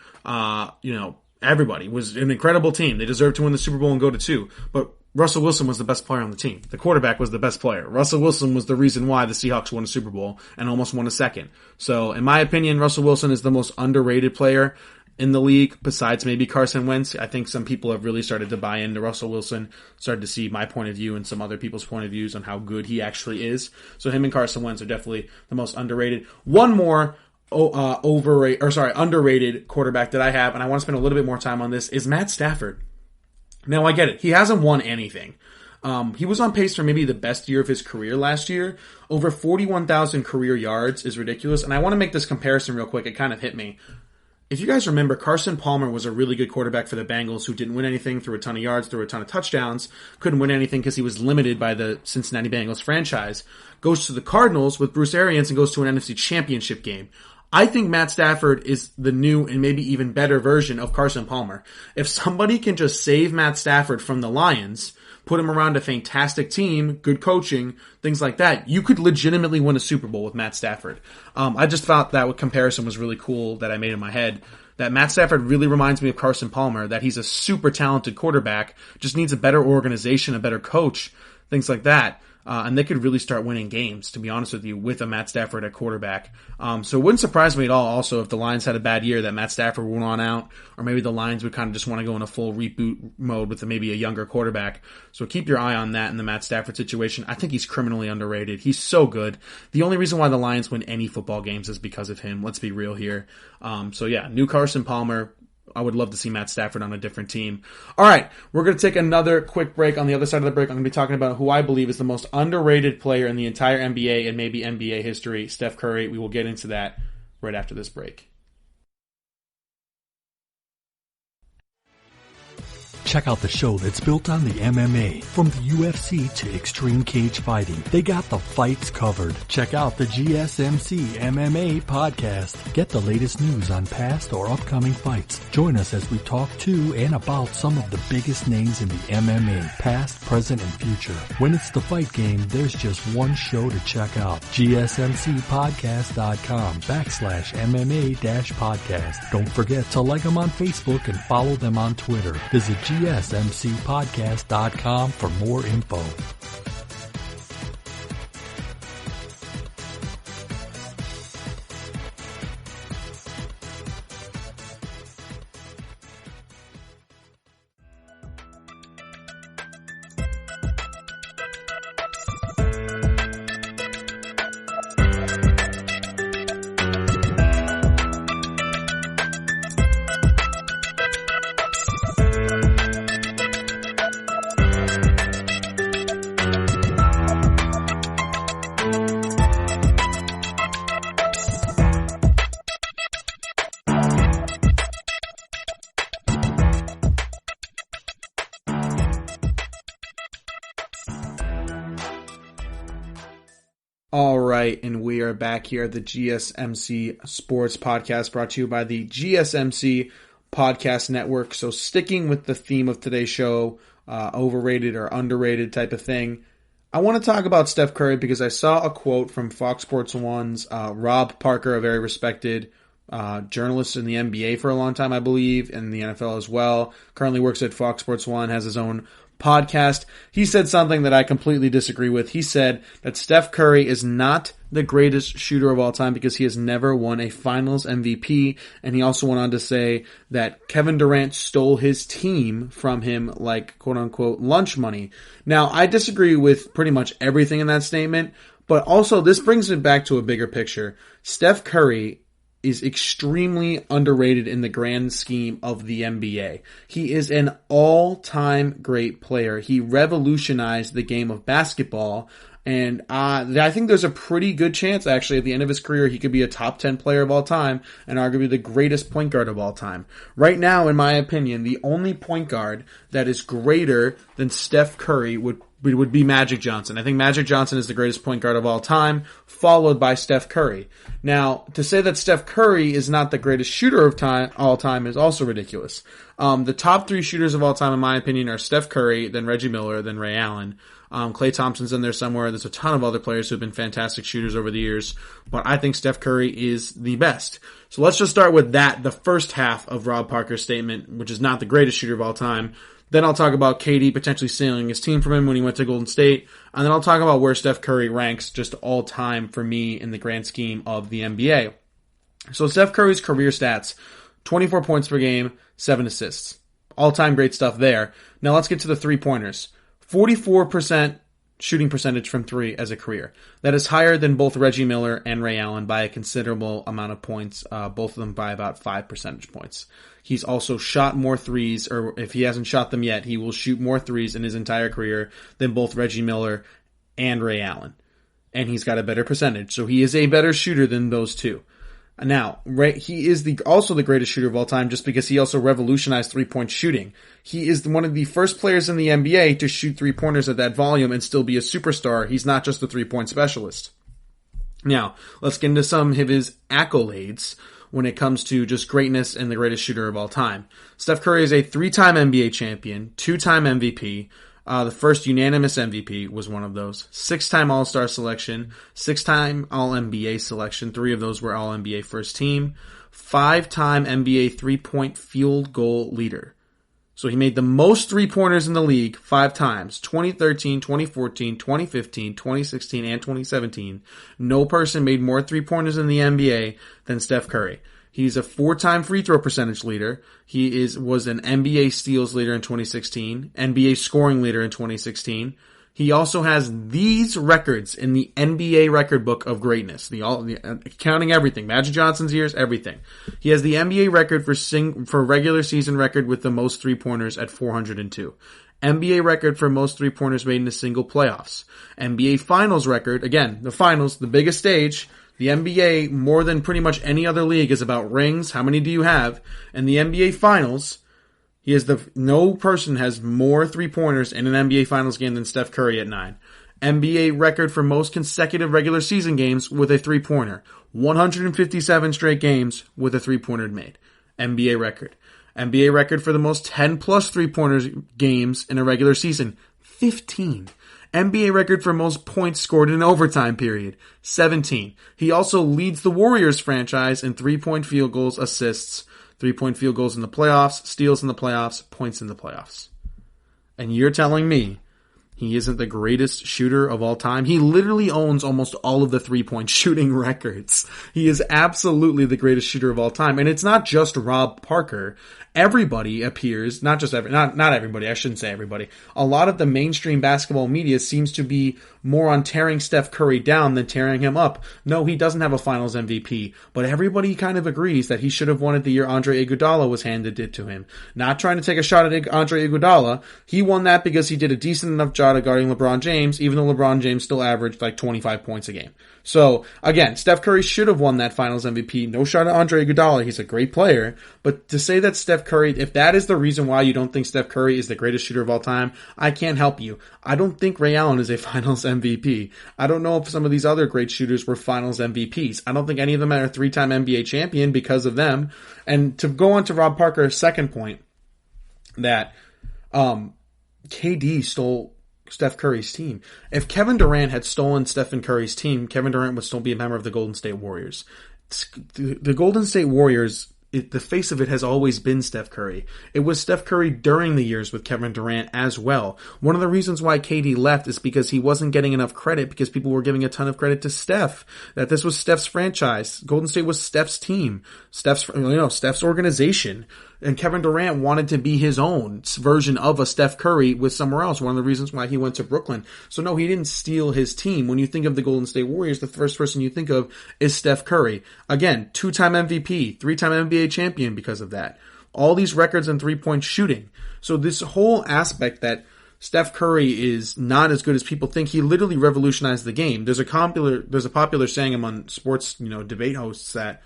everybody was an incredible team. They deserved to win the Super Bowl and go to 2. But Russell Wilson was the best player on the team. The quarterback was the best player. Russell Wilson was the reason why the Seahawks won a Super Bowl and almost won a second. So, in my opinion, Russell Wilson is the most underrated player in the league, besides maybe Carson Wentz. I think some people have really started to buy into Russell Wilson, started to see my point of view and some other people's point of views on how good he actually is. So him and Carson Wentz are definitely the most underrated. One more underrated quarterback that I have, and I want to spend a little bit more time on this, is Matt Stafford. Now, I get it. He hasn't won anything. He was on pace for maybe the best year of his career last year. Over 41,000 career yards is ridiculous, and I want to make this comparison real quick. It kind of hit me. If you guys remember, Carson Palmer was a really good quarterback for the Bengals who didn't win anything, threw a ton of yards, threw a ton of touchdowns, couldn't win anything because he was limited by the Cincinnati Bengals franchise. Goes to the Cardinals with Bruce Arians and goes to an NFC Championship game. I think Matt Stafford is the new and maybe even better version of Carson Palmer. If somebody can just save Matt Stafford from the Lions, put him around a fantastic team, good coaching, things like that, you could legitimately win a Super Bowl with Matt Stafford. I just thought that comparison was really cool that I made in my head. that Matt Stafford really reminds me of Carson Palmer, that he's a super talented quarterback, just needs a better organization, a better coach, things like that. And they could really start winning games, to be honest with you, with a Matt Stafford at quarterback. So it wouldn't surprise me at all also if the Lions had a bad year, that Matt Stafford went on out, or maybe the Lions would kind of just want to go in a full reboot mode with maybe a younger quarterback. So keep your eye on that in the Matt Stafford situation. I think he's criminally underrated. He's so good. The only reason why the Lions win any football games is because of him. Let's be real here. So yeah, new Carson Palmer. I would love to see Matt Stafford on a different team. All right, we're going to take another quick break. On the other side of the break, I'm going to be talking about who I believe is the most underrated player in the entire NBA and maybe NBA history, Steph Curry. We will get into that right after this break. Check out the show that's built on the MMA. From the UFC to extreme cage fighting, they got the fights covered. Check out the GSMC MMA podcast. Get the latest news on past or upcoming fights. Join us as we talk to and about some of the biggest names in the MMA, past, present, and future. When it's the fight game, there's just one show to check out. GSMCpodcast.com/MMA-podcast. Don't forget to like them on Facebook and follow them on Twitter. Visit GSMCpodcast.com for more info. All right, and we are back here at the GSMC Sports Podcast, brought to you by the GSMC Podcast Network. So sticking with the theme of today's show, overrated or underrated type of thing, I want to talk about Steph Curry because I saw a quote from Fox Sports 1's Rob Parker, a very respected journalist in the NBA for a long time, I believe, and the NFL as well. Currently works at Fox Sports 1, has his own podcast. He said something that I completely disagree with. He said that Steph Curry is not the greatest shooter of all time because he has never won a finals MVP. And he also went on to say that Kevin Durant stole his team from him like quote unquote lunch money. Now, I disagree with pretty much everything in that statement, but also this brings it back to a bigger picture. Steph Curry is extremely underrated in the grand scheme of the NBA. He is an all-time great player. He revolutionized the game of basketball, and I think there's a pretty good chance, actually, at the end of his career, he could be a top 10 player of all time and arguably the greatest point guard of all time. Right now, in my opinion, the only point guard that is greater than Steph Curry would be Magic Johnson. I think Magic Johnson is the greatest point guard of all time, followed by Steph Curry. Now, to say that Steph Curry is not the greatest shooter of all time is also ridiculous. The top three shooters of all time, in my opinion, are Steph Curry, then Reggie Miller, then Ray Allen. Klay Thompson's in there somewhere. There's a ton of other players who have been fantastic shooters over the years, but I think Steph Curry is the best. So let's just start with that, the first half of Rob Parker's statement, which is not the greatest shooter of all time. Then I'll talk about KD potentially stealing his team from him when he went to Golden State. And then I'll talk about where Steph Curry ranks just all time for me in the grand scheme of the NBA. So Steph Curry's career stats, 24 points per game, 7 assists. All-time great stuff there. Now let's get to the three-pointers. 44% shooting percentage from three as a career. That is higher than both Reggie Miller and Ray Allen by a considerable amount of points, both of them by about 5 percentage points. He's also shot more threes, or if he hasn't shot them yet, he will shoot more threes in his entire career than both Reggie Miller and Ray Allen. And he's got a better percentage, so he is a better shooter than those two. Now, he is also the greatest shooter of all time just because he also revolutionized three-point shooting. He is one of the first players in the NBA to shoot three-pointers at that volume and still be a superstar. He's not just a three-point specialist. Now, let's get into some of his accolades when it comes to just greatness and the greatest shooter of all time. Steph Curry is a 3-time NBA champion, 2-time MVP, The first unanimous MVP was one of those. 6-time All-Star selection, 6-time All-NBA selection. 3 of those were All-NBA first team. 5-time NBA three-point field goal leader. So he made the most three-pointers in the league 5 times. 2013, 2014, 2015, 2016, and 2017. No person made more three-pointers in the NBA than Steph Curry. He's a 4-time free throw percentage leader. He was an NBA steals leader in 2016, NBA scoring leader in 2016. He also has these records in the NBA record book of greatness. Counting everything, Magic Johnson's years, everything. He has the NBA record for regular season record with the most three-pointers at 402. NBA record for most three-pointers made in a single playoffs. NBA finals record, again, the finals, the biggest stage. The NBA, more than pretty much any other league, is about rings. How many do you have? And the NBA finals, no person has more three-pointers in an NBA Finals game than Steph Curry at 9. NBA record for most consecutive regular season games with a three-pointer. 157 straight games with a three-pointer made. NBA record. NBA record for the most 10-plus three-pointers games in a regular season. 15. NBA record for most points scored in an overtime period. 17. He also leads the Warriors franchise in three-point field goals, assists, 3-point field goals in the playoffs, steals in the playoffs, points in the playoffs. And you're telling me he isn't the greatest shooter of all time? He literally owns almost all of the 3-point shooting records. He is absolutely the greatest shooter of all time. And it's not just Rob Parker. Everybody appears, not everybody, I shouldn't say everybody. A lot of the mainstream basketball media seems to be more on tearing Steph Curry down than tearing him up. No, he doesn't have a finals MVP, but everybody kind of agrees that he should have won it the year Andre Iguodala was handed it to him. Not trying to take a shot at Andre Iguodala. He won that because he did a decent enough job at guarding LeBron James, even though LeBron James still averaged like 25 points a game. So, again, Steph Curry should have won that finals MVP. No shot at Andre Iguodala. He's a great player. But to say that Steph Curry, if that is the reason why you don't think Steph Curry is the greatest shooter of all time, I can't help you. I don't think Ray Allen is a finals MVP. I don't know if some of these other great shooters were finals MVPs. I don't think any of them are a 3-time NBA champion because of them. And to go on to Rob Parker's second point, that KD stole Steph Curry's team. If Kevin Durant had stolen Stephen Curry's team, Kevin Durant would still be a member of the Golden State Warriors. The Golden State Warriors, the face of it has always been Steph Curry. It was Steph Curry during the years with Kevin Durant as well. One of the reasons why KD left is because he wasn't getting enough credit because people were giving a ton of credit to Steph. That this was Steph's franchise. Golden State was Steph's team. Steph's organization. And Kevin Durant wanted to be his own version of a Steph Curry with somewhere else. One of the reasons why he went to Brooklyn. So no, he didn't steal his team. When you think of the Golden State Warriors, the first person you think of is Steph Curry. Again, 2-time MVP, 3-time NBA champion because of that. All these records in 3-point shooting. So this whole aspect that Steph Curry is not as good as people think, he literally revolutionized the game. There's a popular saying among sports, debate hosts that,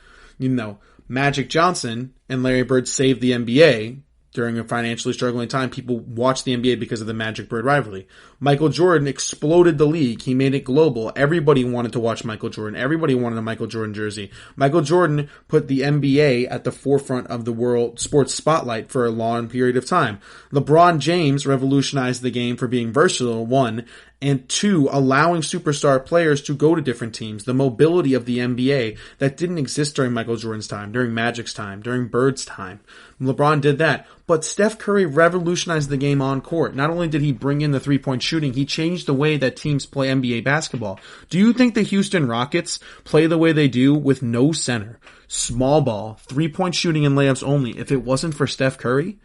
Magic Johnson and Larry Bird saved the NBA during a financially struggling time. People watched the NBA because of the Magic Bird rivalry. Michael Jordan exploded the league. He made it global. Everybody wanted to watch Michael Jordan. Everybody wanted a Michael Jordan jersey. Michael Jordan put the NBA at the forefront of the world sports spotlight for a long period of time. LeBron James revolutionized the game for being versatile, 1, and 2, allowing superstar players to go to different teams. The mobility of the NBA that didn't exist during Michael Jordan's time, during Magic's time, during Bird's time. LeBron did that. But Steph Curry revolutionized the game on court. Not only did he bring in the 3-point shooting, he changed the way that teams play NBA basketball. Do you think the Houston Rockets play the way they do with no center, small ball, 3-point shooting and layups only if it wasn't for Steph Curry?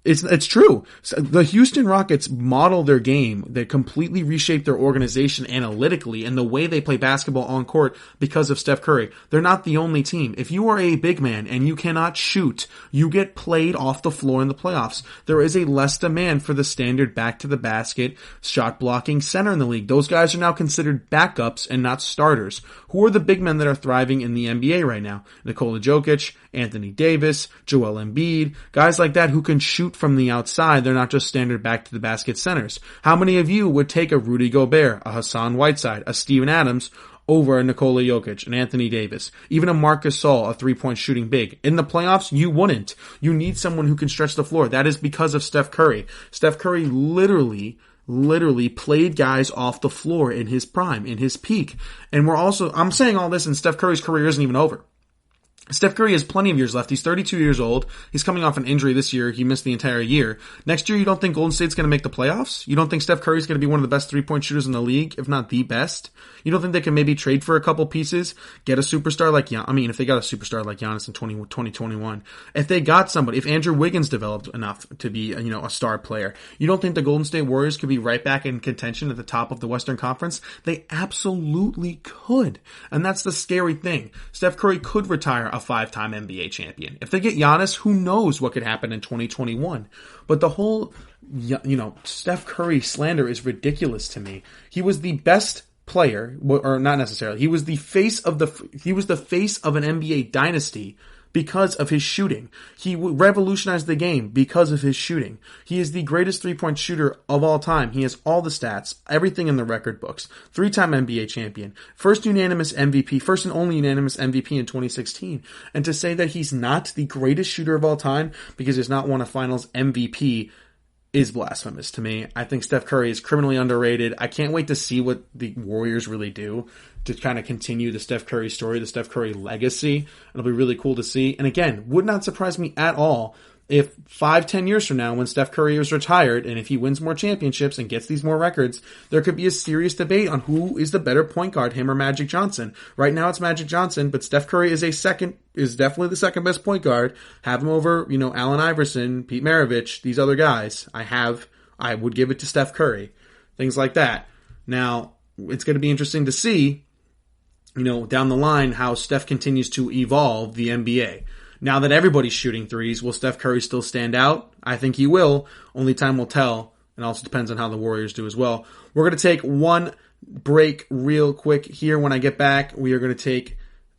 It's true. The Houston Rockets model their game. They completely reshaped their organization analytically and the way they play basketball on court because of Steph Curry. They're not the only team. If you are a big man and you cannot shoot, you get played off the floor in the playoffs. There is a less demand for the standard back to the basket shot blocking center in the league. Those guys are now considered backups and not starters. Who are the big men that are thriving in the NBA right now? Nikola Jokic, Anthony Davis, Joel Embiid, guys like that who can shoot from the outside. They're not just standard back to the basket centers. How many of you would take a Rudy Gobert, a Hassan Whiteside, a Steven Adams over a Nikola Jokic, an Anthony Davis, even a Marcus Gasol, a three-point shooting big. In the playoffs, you wouldn't. You need someone who can stretch the floor. That is because of Steph Curry. Steph Curry literally played guys off the floor in his prime, in his peak. And I'm saying all this, and Steph Curry's career isn't even over. Steph Curry has plenty of years left. He's 32 years old. He's coming off an injury this year. He missed the entire year. Next year, you don't think Golden State's going to make the playoffs? You don't think Steph Curry's going to be one of the best three-point shooters in the league, if not the best? You don't think they can maybe trade for a couple pieces, get a superstar like if they got a superstar like Giannis in 2021, if they got somebody, if Andrew Wiggins developed enough to be, a star player, you don't think the Golden State Warriors could be right back in contention at the top of the Western Conference? They absolutely could. And that's the scary thing. Steph Curry could retire a 5-time NBA champion. If they get Giannis, who knows what could happen in 2021? But the whole, Steph Curry slander is ridiculous to me. He was the best player, or not necessarily. He was the face of an NBA dynasty because of his shooting. He revolutionized the game because of his shooting. He is the greatest three-point shooter of all time. He has all the stats, everything in the record books. 3-time NBA champion. First and only unanimous MVP in 2016. And to say that he's not the greatest shooter of all time because he's not won a finals MVP is blasphemous to me. I think Steph Curry is criminally underrated. I can't wait to see what the Warriors really do to kind of continue the Steph Curry story, the Steph Curry legacy. It'll be really cool to see. And again, would not surprise me at all if 5-10 years from now, when Steph Curry is retired, and if he wins more championships and gets these more records, there could be a serious debate on who is the better point guard, him or Magic Johnson. Right now it's Magic Johnson, but Steph Curry is definitely the second best point guard. Have him over, Allen Iverson, Pete Maravich, these other guys. I would give it to Steph Curry. Things like that. Now, it's going to be interesting to see, down the line how Steph continues to evolve the NBA. Now that everybody's shooting threes, will Steph Curry still stand out? I think he will. Only time will tell. It also depends on how the Warriors do as well. We're going to take one break real quick here. When I get back,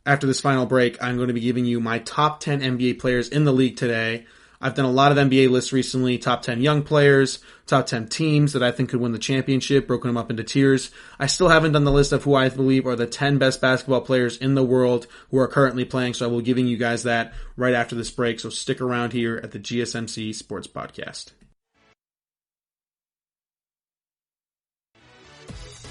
after this final break, I'm going to be giving you my top 10 NBA players in the league today. I've done a lot of NBA lists recently, top 10 young players, top 10 teams that I think could win the championship, broken them up into tiers. I still haven't done the list of who I believe are the 10 best basketball players in the world who are currently playing, so I will be giving you guys that right after this break, so stick around here at the GSMC Sports Podcast.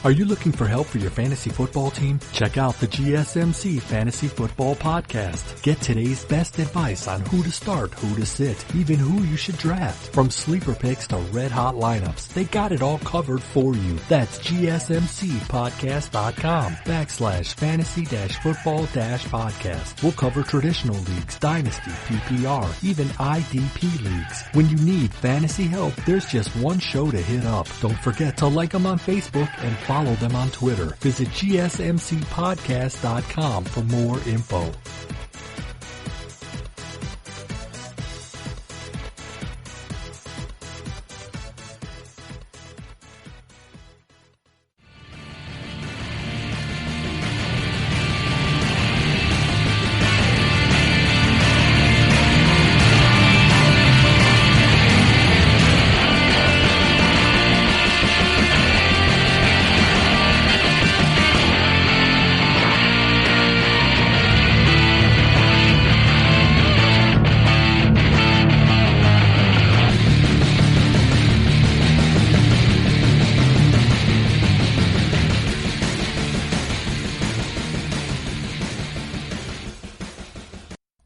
Are you looking for help for your fantasy football team? Check out the GSMC Fantasy Football Podcast. Get today's best advice on who to start, who to sit, even who you should draft. From sleeper picks to red hot lineups, they got it all covered for you. That's gsmcpodcast.com/fantasy-football-podcast. We'll cover traditional leagues, dynasty, PPR, even IDP leagues. When you need fantasy help, there's just one show to hit up. Don't forget to like them on Facebook and follow them on Twitter. Visit gsmcpodcast.com for more info.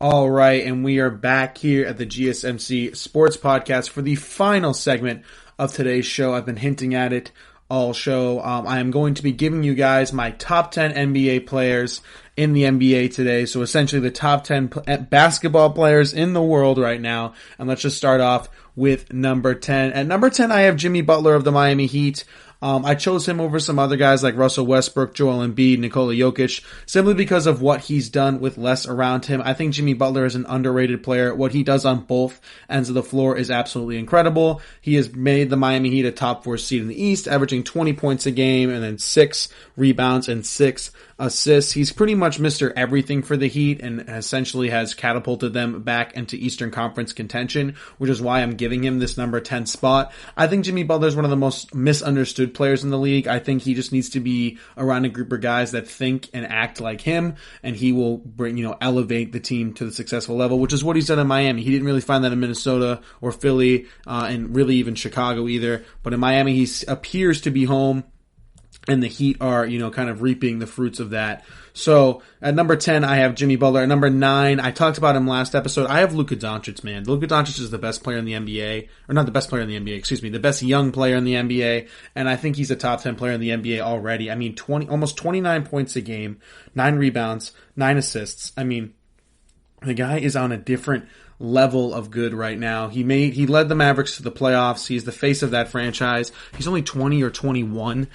All right, and we are back here at the GSMC Sports Podcast for the final segment of today's show. I've been hinting at it all show. I am going to be giving you guys my top 10 NBA players in the NBA today. So essentially the top 10 basketball players in the world right now. And let's just start off with number 10. At number 10, I have Jimmy Butler of the Miami Heat. I chose him over some other guys like Russell Westbrook, Joel Embiid, Nikola Jokic, simply because of what he's done with less around him. I think Jimmy Butler is an underrated player. What he does on both ends of the floor is absolutely incredible. He has made the Miami Heat a top 4 seed in the East, averaging 20 points a game and then 6 rebounds and 6 assists. He's pretty much Mr. Everything for the Heat and essentially has catapulted them back into Eastern Conference contention, which is why I'm giving him this number 10 spot. I think Jimmy Butler is one of the most misunderstood players in the league. I think he just needs to be around a group of guys that think and act like him, and he will bring, elevate the team to the successful level, which is what he's done in Miami. He didn't really find that in Minnesota or Philly, and really even Chicago either. But in Miami, he appears to be home. And the Heat are, kind of reaping the fruits of that. So at number 10, I have Jimmy Butler. At number 9, I talked about him last episode. I have Luka Doncic, man. Luka Doncic is the best player in the NBA, or not the best player in the NBA, excuse me, the best young player in the NBA. And I think he's a top 10 player in the NBA already. I mean, almost 29 points a game, 9 rebounds, 9 assists. I mean, the guy is on a different level of good right now. He led the Mavericks to the playoffs. He's the face of that franchise. He's only 20 or 21,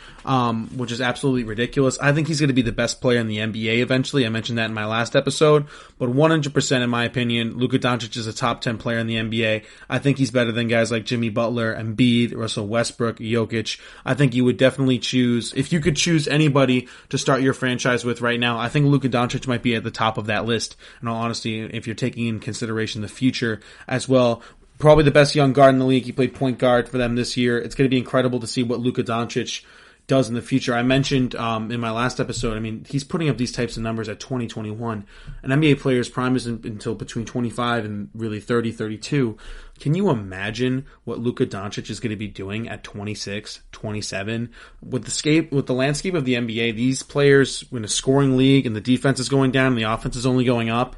which is absolutely ridiculous. I think he's going to be the best player in the NBA eventually. I mentioned that in my last episode, but 100% in my opinion, Luka Doncic is a top 10 player in the NBA. I think he's better than guys like Jimmy Butler, Embiid, Russell Westbrook, Jokic. I think you would definitely choose, if you could choose anybody to start your franchise with right now, I think Luka Doncic might be at the top of that list. In all honesty, if you're taking in consideration the future as well. Probably the best young guard in the league. He played point guard for them this year. It's going to be incredible to see what Luka Doncic does in the future. I mentioned in my last episode, I mean, he's putting up these types of numbers at 20, 21. An NBA player's prime isn't until between 25 and really 30, 32. Can you imagine what Luka Doncic is going to be doing at 26, 27? With the landscape of the NBA, these players in a scoring league and the defense is going down and the offense is only going up,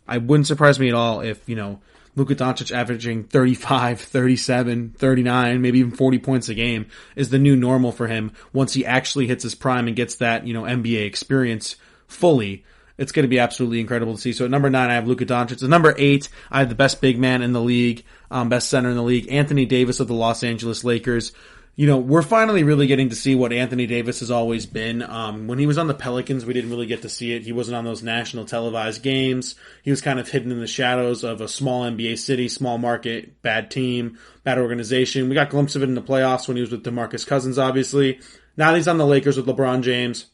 I wouldn't surprise me at all if, Luka Doncic averaging 35, 37, 39, maybe even 40 points a game is the new normal for him once he actually hits his prime and gets that, NBA experience fully. It's going to be absolutely incredible to see. So at number 9, I have Luka Doncic. At number 8, I have the best big man in the league, best center in the league, Anthony Davis of the Los Angeles Lakers. We're finally really getting to see what Anthony Davis has always been. When he was on the Pelicans, we didn't really get to see it. He wasn't on those national televised games. He was kind of hidden in the shadows of a small NBA city, small market, bad team, bad organization. We got a glimpse of it in the playoffs when he was with DeMarcus Cousins, obviously. Now he's on the Lakers with LeBron James.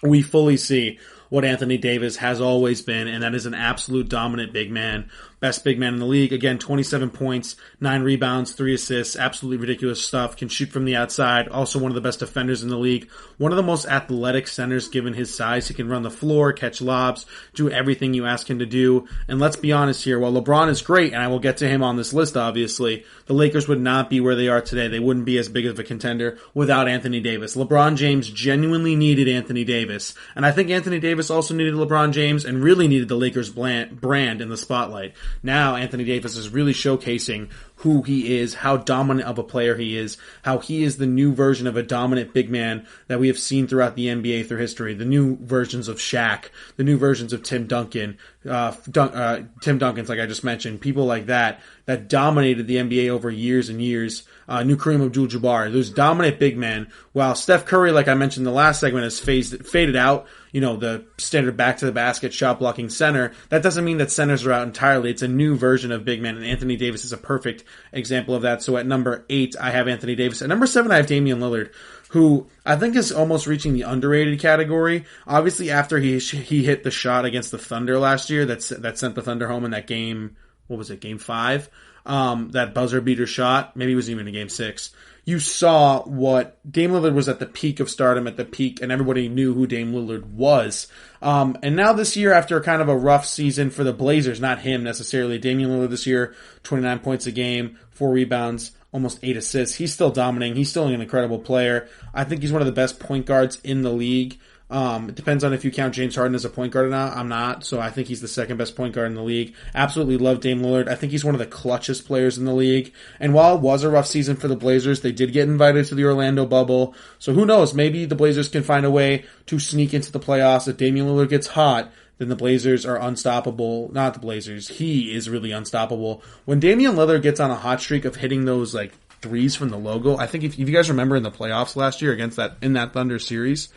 We fully see what Anthony Davis has always been, and that is an absolute dominant big man. Best big man in the league. Again, 27 points, 9 rebounds, 3 assists. Absolutely ridiculous stuff. Can shoot from the outside. Also one of the best defenders in the league. One of the most athletic centers given his size. He can run the floor, catch lobs, do everything you ask him to do. And let's be honest here. While LeBron is great, and I will get to him on this list, obviously, the Lakers would not be where they are today. They wouldn't be as big of a contender without Anthony Davis. LeBron James genuinely needed Anthony Davis. And I think Anthony Davis also needed LeBron James and really needed the Lakers brand in the spotlight. Now Anthony Davis is really showcasing who he is, how dominant of a player he is, how he is the new version of a dominant big man that we have seen throughout the NBA through history. The new versions of Shaq, the new versions of Tim Duncan, Tim Duncan's like I just mentioned, people like that dominated the NBA over years and years. New Kareem Abdul-Jabbar, those dominant big men. While Steph Curry, like I mentioned in the last segment, has faded out, the standard back to the basket shot blocking center. That doesn't mean that centers are out entirely. It's a new version of big men, and Anthony Davis is a perfect example of that. So at number 8, I have Anthony Davis. At number 7, I have Damian Lillard, who I think is almost reaching the underrated category. Obviously, after he hit the shot against the Thunder last year, that sent the Thunder home in that game. What was it? Game 5. That buzzer beater shot. Maybe it was even in game 6. You saw what Dame Lillard was at the peak of stardom, at the peak, and everybody knew who Dame Lillard was. And now this year, after kind of a rough season for the Blazers, not him necessarily, Damian Lillard this year, 29 points a game, 4 rebounds, almost 8 assists. He's still dominating. He's still an incredible player. I think he's one of the best point guards in the league. It depends on if you count James Harden as a point guard or not. I'm not, so I think he's the second best point guard in the league. Absolutely love Dame Lillard. I think he's one of the clutchest players in the league. And while it was a rough season for the Blazers, they did get invited to the Orlando bubble. So who knows? Maybe the Blazers can find a way to sneak into the playoffs. If Damian Lillard gets hot, then the Blazers are unstoppable. Not the Blazers. He is really unstoppable. When Damian Lillard gets on a hot streak of hitting those threes from the logo, I think if you guys remember in the playoffs last year in that Thunder series,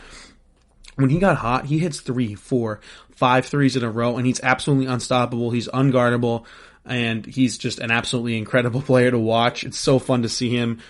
when he got hot, he hits 3, 4, 5 threes in a row, and he's absolutely unstoppable. He's unguardable. and he's just an absolutely incredible player to watch. It's so fun to see him.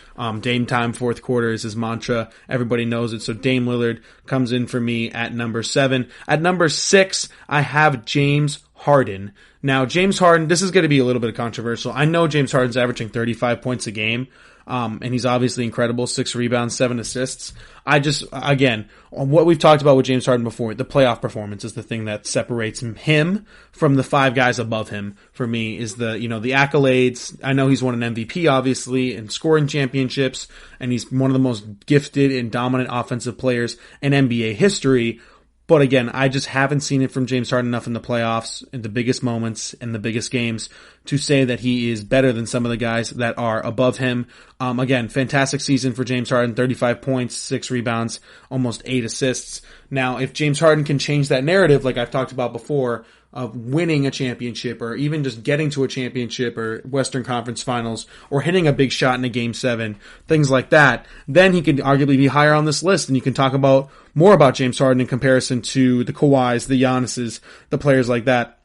Dame time fourth quarter is his mantra. Everybody knows it. So Dame Lillard comes in for me at number 7. At number 6, I have James Harden. Now, James Harden, this is going to be a little bit controversial. I know James Harden's averaging 35 points a game, and he's obviously incredible, 6 rebounds, 7 assists. Again, what we've talked about with James Harden before, the playoff performance is the thing that separates him from the 5 guys above him. For me, is the accolades. I know he's won an MVP, obviously, and scoring championships, and he's one of the most gifted and dominant offensive players in NBA history. But again, I just haven't seen it from James Harden enough in the playoffs, in the biggest moments, in the biggest games, to say that he is better than some of the guys that are above him. Again, fantastic season for James Harden, 35 points, 6 rebounds, almost 8 assists. Now, if James Harden can change that narrative, like I've talked about before, of winning a championship, or even just getting to a championship or Western Conference Finals, or hitting a big shot in a Game 7, things like that, then he could arguably be higher on this list, and you can talk about more about James Harden in comparison to the Kawhis, the Giannis's, the players like that.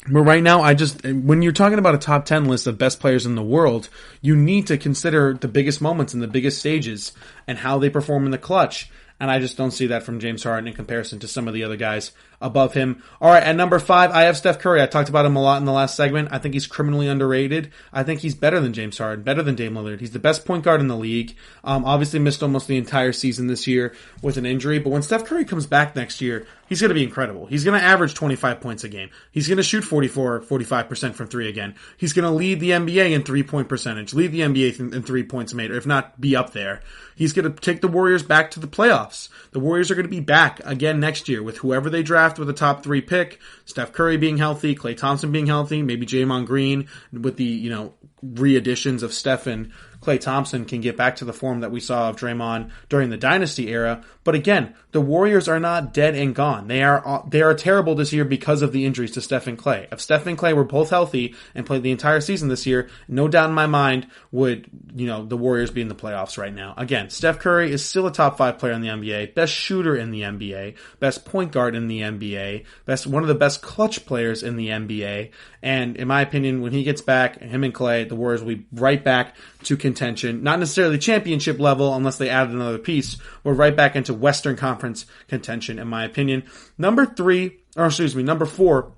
But right now, when you're talking about a top 10 list of best players in the world, you need to consider the biggest moments and the biggest stages and how they perform in the clutch. And I just don't see that from James Harden in comparison to some of the other guys above him. All right, at number 5, I have Steph Curry. I talked about him a lot in the last segment. I think he's criminally underrated. I think he's better than James Harden, better than Dame Lillard. He's the best point guard in the league. Obviously missed almost the entire season this year with an injury. But when Steph Curry comes back next year, he's going to be incredible. He's going to average 25 points a game. He's going to shoot 45% from 3 again. He's going to lead the NBA in 3-point percentage, lead the NBA in 3 points made, or if not, be up there. He's going to take the Warriors back to the playoffs. The Warriors are going to be back again next year with whoever they draft with a top 3 pick. Steph Curry being healthy, Klay Thompson being healthy, maybe Draymond Green with the, re-additions of Steph and Klay Thompson can get back to the form that we saw of Draymond during the Dynasty era. But again, the Warriors are not dead and gone. They are terrible this year because of the injuries to Steph and Klay. If Steph and Klay were both healthy and played the entire season this year, no doubt in my mind would, the Warriors be in the playoffs right now. Again, Steph Curry is still a top 5 player in the NBA, best shooter in the NBA, best point guard in the NBA, one of the best clutch players in the NBA. And in my opinion, when he gets back, him and Klay, the Warriors will be right back to contention. Not necessarily championship level unless they added another piece, but right back into Western Conference contention, in my opinion. Number 4,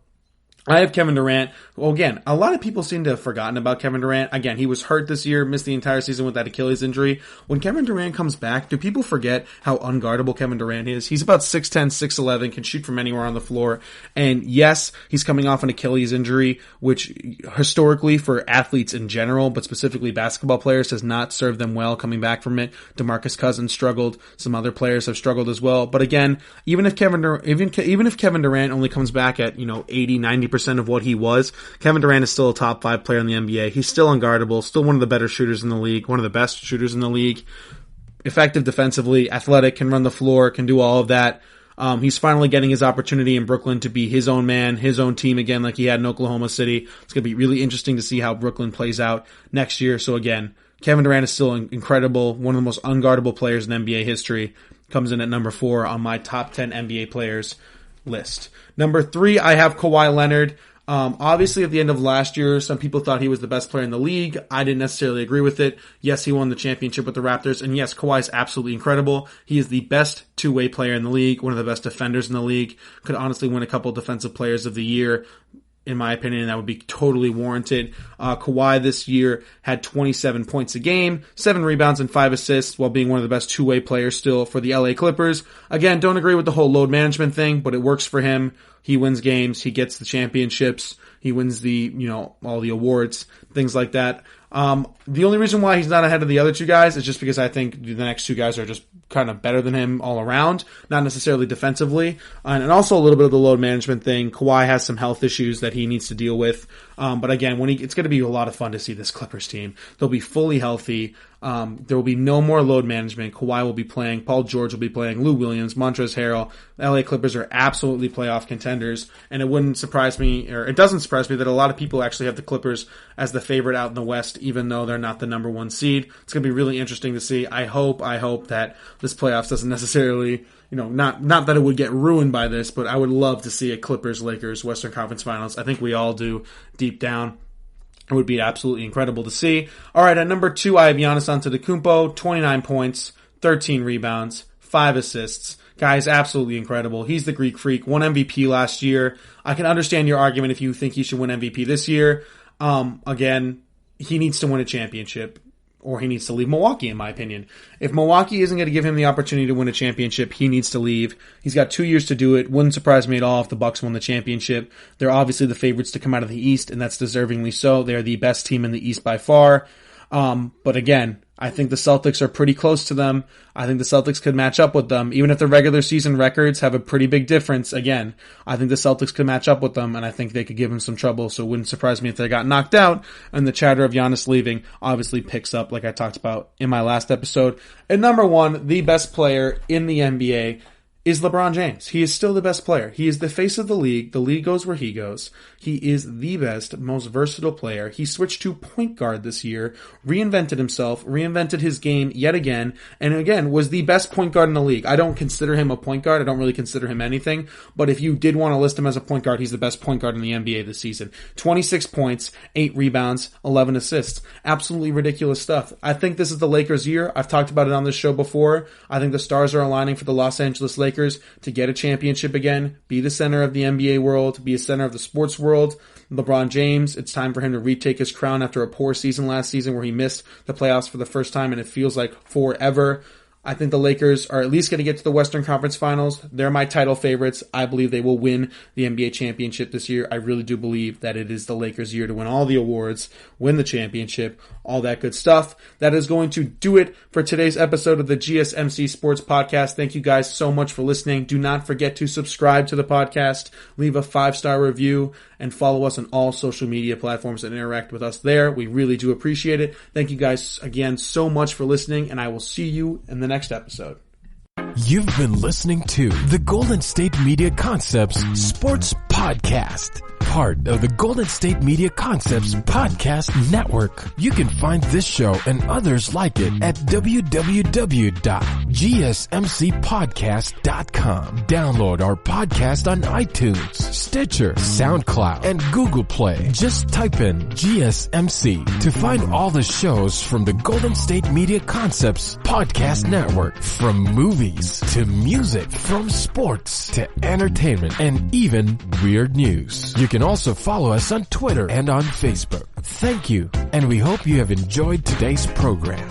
I have Kevin Durant. Well, again, a lot of people seem to have forgotten about Kevin Durant. Again, he was hurt this year, missed the entire season with that Achilles injury. When Kevin Durant comes back, do people forget how unguardable Kevin Durant is? He's about 6'10", 6'11", can shoot from anywhere on the floor. And yes, he's coming off an Achilles injury, which historically for athletes in general, but specifically basketball players, has not served them well coming back from it. DeMarcus Cousins struggled. Some other players have struggled as well. But again, even if Kevin Durant only comes back at, 80, 90% of what he was, Kevin Durant is still a top 5 player in the NBA. He's still unguardable, still one of the better shooters in the league, one of the best shooters in the league, effective defensively, athletic, can run the floor, can do all of that. He's finally getting his opportunity in Brooklyn to be his own man, his own team again, like he had in Oklahoma City. It's going to be really interesting to see how Brooklyn plays out next year. So again, Kevin Durant is still incredible, one of the most unguardable players in NBA history. Comes in at number 4 on my top 10 NBA players list. Number 3, I have Kawhi Leonard. Obviously at the end of last year, some people thought he was the best player in the league. I didn't necessarily agree with it. Yes, he won the championship with the Raptors, and yes, Kawhi is absolutely incredible. He is the best two-way player in the league, one of the best defenders in the league, could honestly win a couple defensive players of the year. In my opinion, that would be totally warranted. Kawhi this year had 27 points a game, 7 rebounds and 5 assists while being one of the best two-way players still for the LA Clippers. Again, don't agree with the whole load management thing, but it works for him. He wins games, he gets the championships, he wins the, all the awards, things like that. The only reason why he's not ahead of the other 2 guys is just because I think the next 2 guys are just kind of better than him all around, not necessarily defensively, and also a little bit of the load management thing. Kawhi has some health issues that he needs to deal with, but again, it's going to be a lot of fun to see this Clippers team. They'll be fully healthy. There will be no more load management. Kawhi will be playing. Paul George will be playing. Lou Williams, Montrezl Harrell. The LA Clippers are absolutely playoff contenders, and it doesn't surprise me that a lot of people actually have the Clippers as the favorite out in the West, even though they're not the number 1 seed. It's going to be really interesting to see. I hope that this playoffs doesn't necessarily, not that it would get ruined by this, but I would love to see a Clippers-Lakers Western Conference Finals. I think we all do deep down. It would be absolutely incredible to see. All right, at number 2, I have Giannis Antetokounmpo, 29 points, 13 rebounds, 5 assists. Guy is absolutely incredible. He's the Greek Freak, won MVP last year. I can understand your argument if you think he should win MVP this year. Again, he needs to win a championship, or he needs to leave Milwaukee, in my opinion. If Milwaukee isn't going to give him the opportunity to win a championship, he needs to leave. He's got 2 years to do it. Wouldn't surprise me at all if the Bucks won the championship. They're obviously the favorites to come out of the East, and that's deservingly so. They're the best team in the East by far. But again, I think the Celtics are pretty close to them. I think the Celtics could match up with them. Even if the regular season records have a pretty big difference, again, I think the Celtics could match up with them, and I think they could give them some trouble, so it wouldn't surprise me if they got knocked out, and the chatter of Giannis leaving obviously picks up, like I talked about in my last episode. And number 1, the best player in the NBA is LeBron James. He is still the best player. He is the face of the league. The league goes where he goes. He is the best, most versatile player. He switched to point guard this year, reinvented himself, reinvented his game yet again, and again, was the best point guard in the league. I don't consider him a point guard. I don't really consider him anything, but if you did want to list him as a point guard, he's the best point guard in the NBA this season. 26 points, 8 rebounds, 11 assists. Absolutely ridiculous stuff. I think this is the Lakers' year. I've talked about it on this show before. I think the stars are aligning for the Los Angeles Lakers to get a championship again, be the center of the NBA world, be a center of the sports world. LeBron James, it's time for him to retake his crown after a poor season last season where he missed the playoffs for the first time and it feels like forever. I think the Lakers are at least going to get to the Western Conference Finals. They're my title favorites. I believe they will win the NBA championship this year. I really do believe that it is the Lakers' year to win all the awards, win the championship, all that good stuff. That is going to do it for today's episode of the GSMC Sports Podcast. Thank you guys so much for listening. Do not forget to subscribe to the podcast, leave a 5-star review, and follow us on all social media platforms and interact with us there. We really do appreciate it. Thank you guys again so much for listening, and I will see you in the next episode. You've been listening to the Golden State Media Concepts Sports Podcast, part of the Golden State Media Concepts Podcast Network. You can find this show and others like it at www.gsmcpodcast.com. Download our podcast on iTunes, Stitcher, SoundCloud, and Google Play. Just type in GSMC to find all the shows from the Golden State Media Concepts Podcast Network, from movies to music, from sports to entertainment, and even weird news. You can also follow us on Twitter and on Facebook. Thank you, and we hope you have enjoyed today's program.